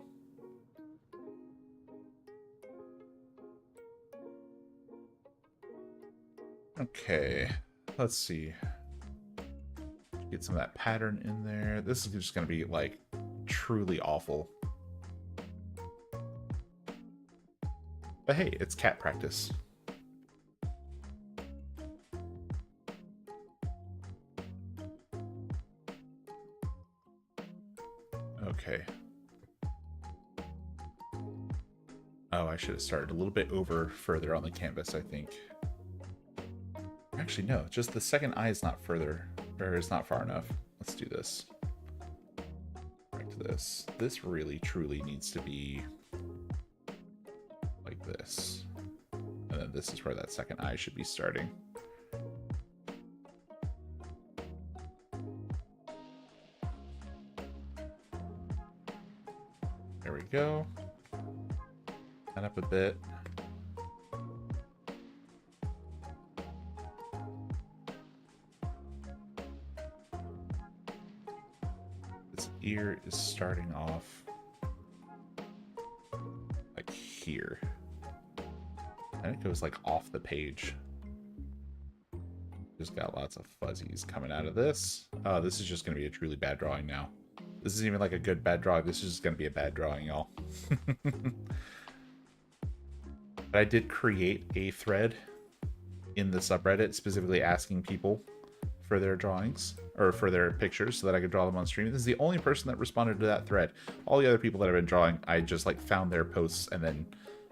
Okay, let's see. Get some of that pattern in there. This is just going to be like truly awful. But hey, it's cat practice. Okay. Oh, I should have started a little bit over further on the canvas, I think. Actually, no, just the second eye is not further, or is not far enough. Let's do this. Back to this. This really, truly needs to be like this. And then this is where that second eye should be starting. There we go. And up a bit. This ear is starting off like here. And it goes like off the page. Just got lots of fuzzies coming out of this. Oh, this is just going to be a truly bad drawing now. This isn't even like a good bad drawing. This is just going to be a bad drawing, y'all. But I did create a thread in the subreddit specifically asking people for their drawings or for their pictures so that I could draw them on stream. This is the only person that responded to that thread. All the other people that I've been drawing, I just like found their posts and then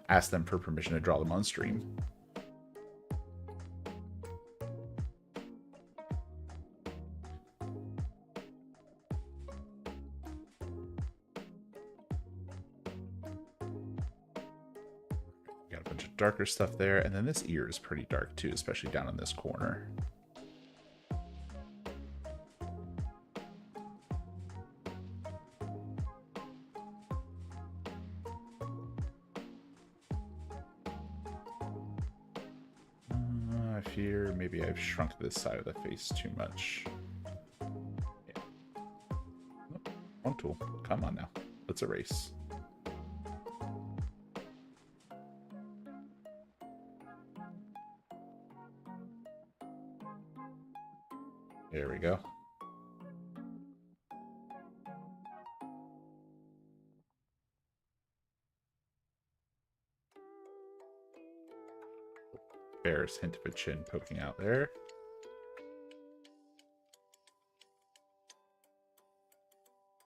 asked them for permission to draw them on stream. Got a bunch of darker stuff there, and then this ear is pretty dark too, especially down in this corner. I fear maybe I've shrunk this side of the face too much. Yeah. Nope. Wrong tool. Come on now. Let's erase. There we go. Barest hint of a chin poking out there.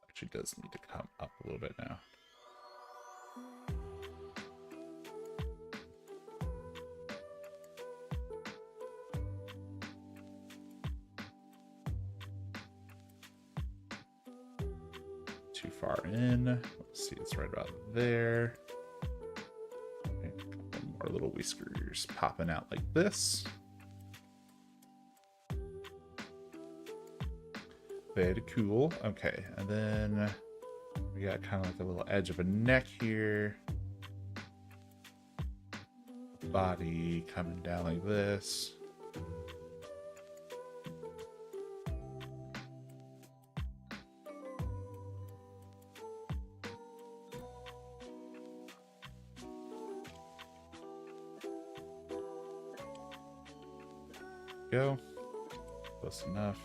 Actually does need to come up a little bit now. Too far in. Let's see, it's right about there. Okay, a couple more little whiskers popping out like this. Very cool. Okay, and then we got kind of like a little edge of a neck here. Body coming down like this. Go. Close enough.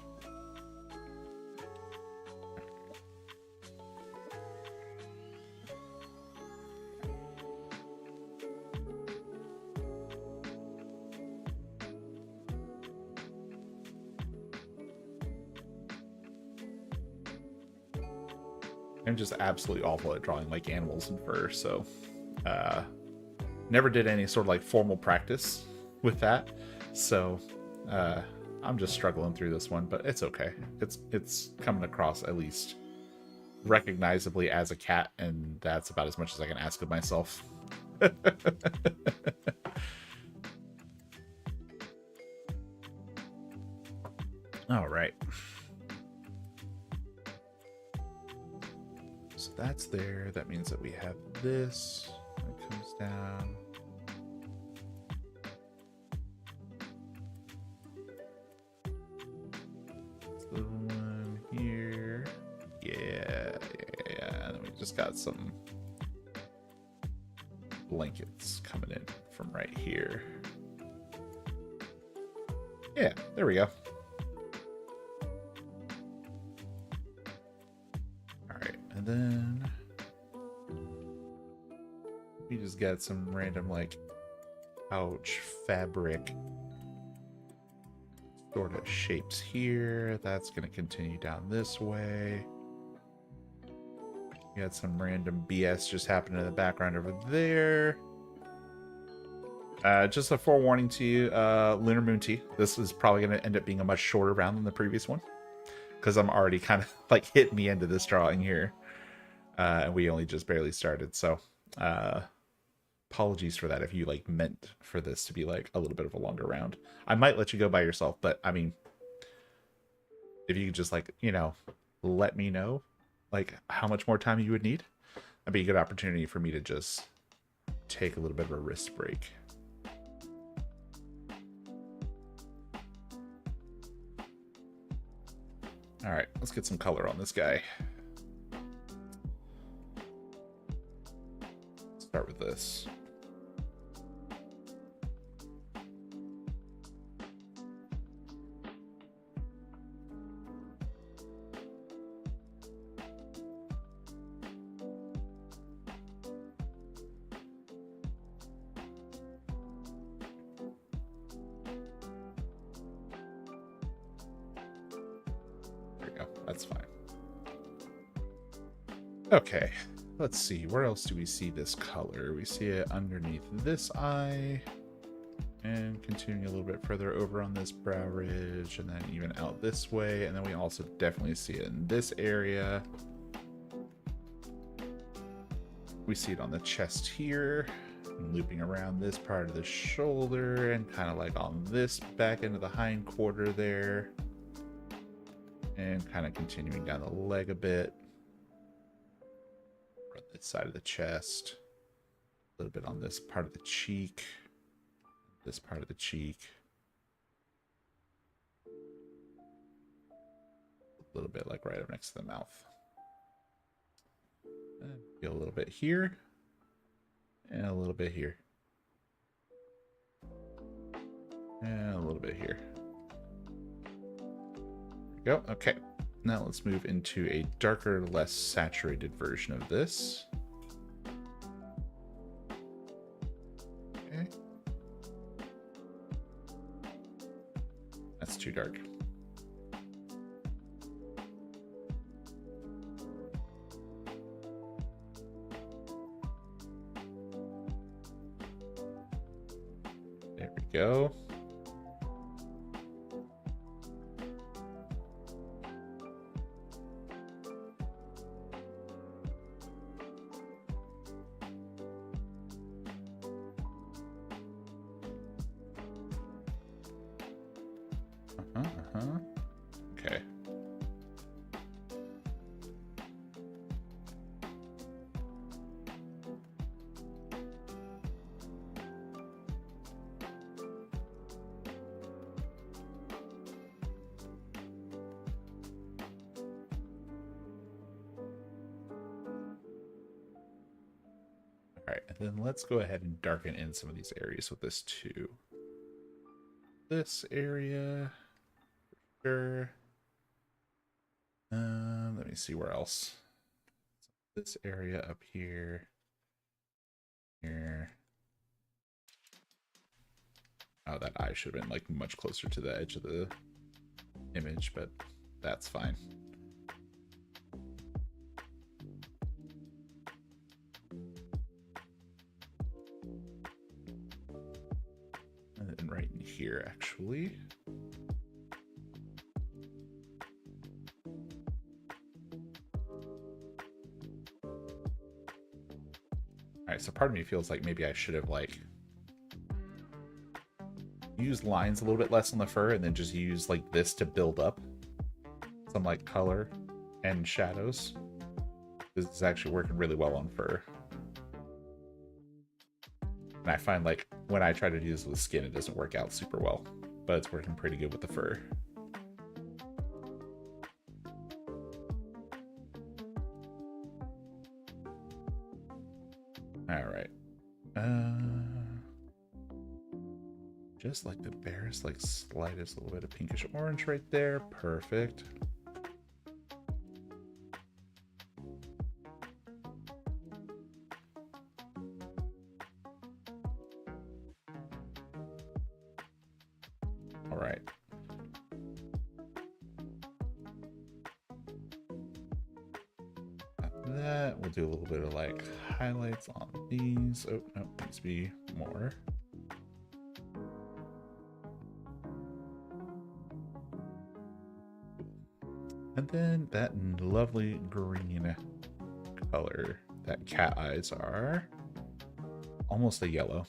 I'm just absolutely awful at drawing like animals and fur, so never did any sort of like formal practice with that. So I'm just struggling through this one, but it's okay. It's coming across at least recognizably as a cat, and that's about as much as I can ask of myself. All right. So that's there. That means that we have this. It comes down. This little one here. Yeah. And then we just got some blankets coming in from right here. Yeah, there we go. And then we just got some random like pouch fabric sort of shapes here. That's going to continue down this way. We got some random BS just happening in the background over there. Just a forewarning to you, Lunar Moon Tea. This is probably going to end up being a much shorter round than the previous one, because I'm already kind of like hitting the end of this drawing here. And we only just barely started, so apologies for that if you like meant for this to be like a little bit of a longer round. I might let you go by yourself, but I mean, if you could just like, you know, let me know like how much more time you would need, that'd be a good opportunity for me to just take a little bit of a wrist break. All right, let's get some color on this guy. Start with this. There we go. That's fine. Okay. Let's see, where else do we see this color? We see it underneath this eye, and continuing a little bit further over on this brow ridge, and then even out this way, and then we also definitely see it in this area. We see it on the chest here, and looping around this part of the shoulder, and kind of like on this back end of the hind quarter there, and kind of continuing down the leg a bit. This side of the chest, a little bit on this part of the cheek, this part of the cheek, a little bit like right up next to the mouth, and feel a little bit here and a little bit here and a little bit here. There we go. Okay, now let's move into a darker, less saturated version of this. Okay. too dark. There we go. Okay. All right, and then let's go ahead and darken in some of these areas with this too. This area, sure. Let me see where else. This area up here. Here. Oh, that eye should have been like much closer to the edge of the image, but that's fine. And then right in here, actually. All right, so part of me feels like maybe I should have like used lines a little bit less on the fur and then just use like this to build up some like color and shadows. This is actually working really well on fur. And I find like when I try to do this with skin, it doesn't work out super well, but it's working pretty good with the fur. All right. Just like the barest, like slightest little bit of pinkish orange right there. Perfect. All right. That we'll do a little bit of like highlights on these. Oh no, needs to be more. And then that lovely green color that cat eyes are. Almost a yellow.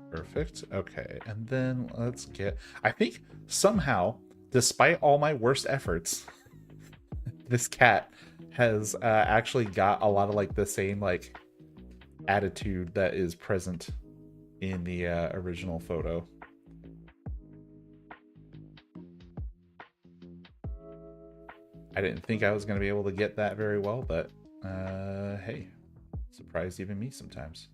Perfect. Okay, and then let's get... I think somehow, despite all my worst efforts, this cat has actually got a lot of like the same like attitude that is present in the original photo. I didn't think I was going to be able to get that very well, but hey, surprised even me sometimes.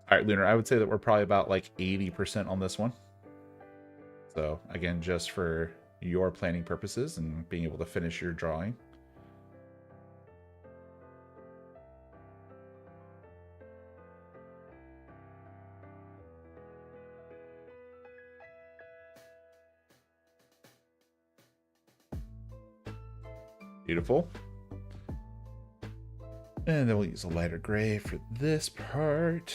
All right, Lunar, I would say that we're probably about like 80% on this one. So again, just for your planning purposes and being able to finish your drawing. Beautiful. And then we'll use a lighter gray for this part.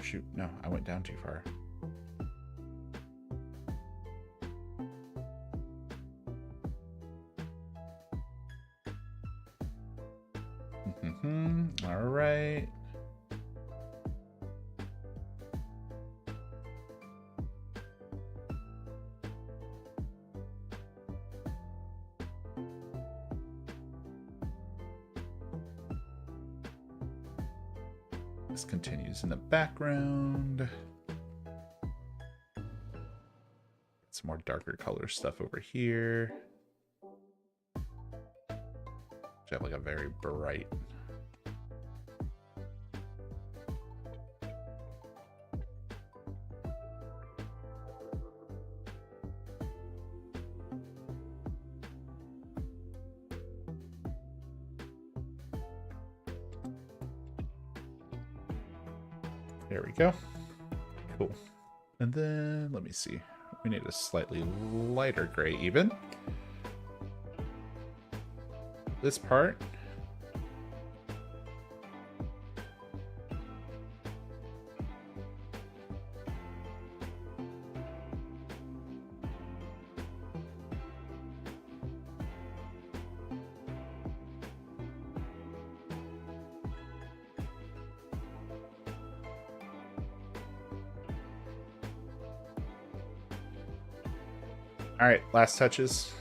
Shoot, no, I went down too far. All right. This continues in the background. Some more darker color stuff over here. I have like a very bright. There we go. Cool. And then let me see. We need a slightly lighter gray even. This part. All right, last touches.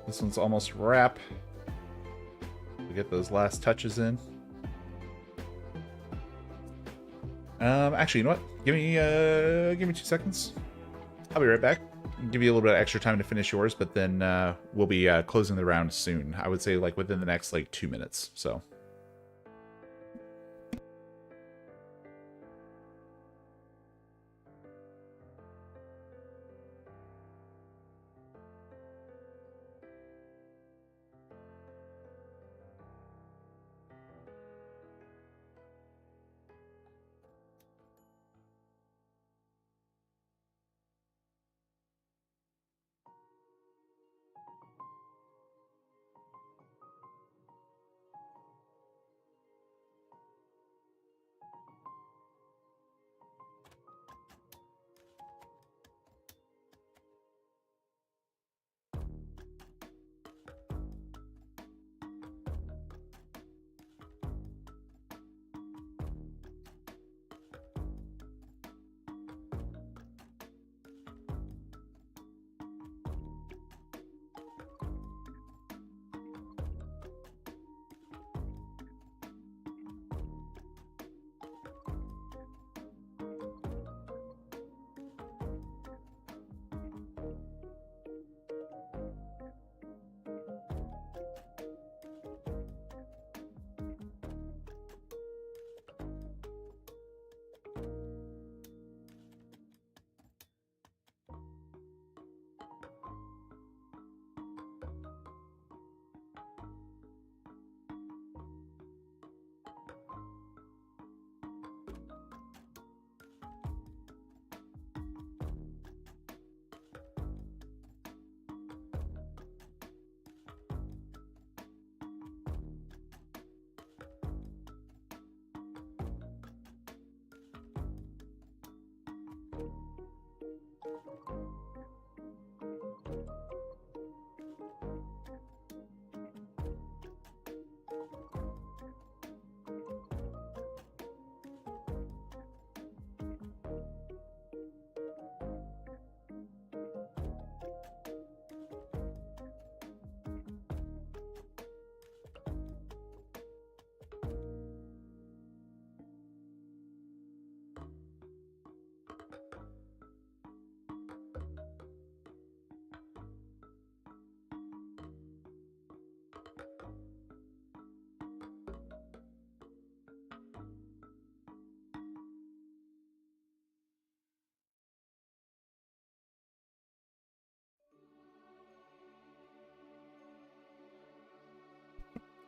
This one's almost wrap. We get those last touches in. Actually, you know what? Give me 2 seconds. I'll be right back. I'll give you a little bit of extra time to finish yours, but then we'll be closing the round soon. I would say like within the next like 2 minutes. So.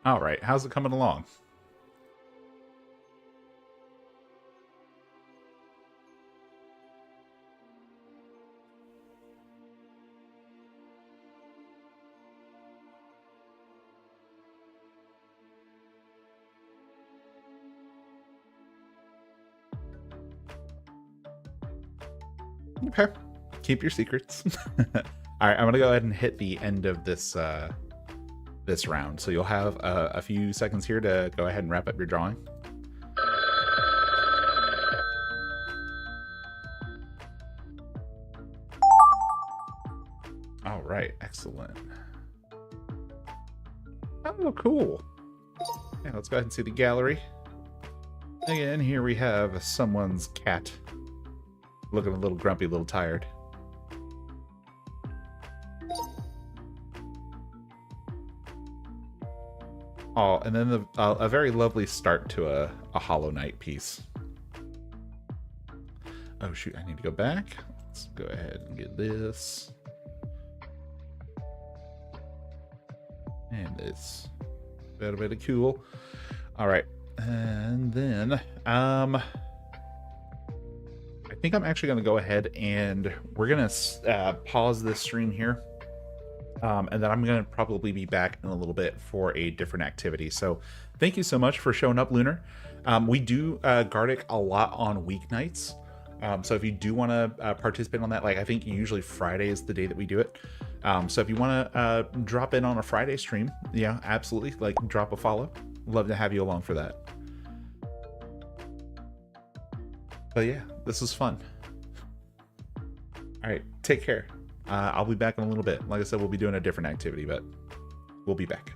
All right, how's it coming along? Okay, keep your secrets. All right, I'm gonna go ahead and hit the end of this this round, so you'll have a few seconds here to go ahead and wrap up your drawing. All right, excellent. Oh, cool. Yeah, let's go ahead and see the gallery. Again, here we have someone's cat. Looking a little grumpy, a little tired. Oh, and then a very lovely start to a Hollow Knight piece. Oh shoot, I need to go back. Let's go ahead and get this. And this. Bit of cool. All right, and then I think I'm actually going to go ahead and we're going to pause this stream here. And then I'm going to probably be back in a little bit for a different activity. So thank you so much for showing up, Lunar. We do Gartic a lot on weeknights. So if you do want to participate on that, like I think usually Friday is the day that we do it. So if you want to drop in on a Friday stream, yeah, absolutely. Like drop a follow. Love to have you along for that. But yeah, this was fun. All right, take care. I'll be back in a little bit. Like I said, we'll be doing a different activity, but we'll be back.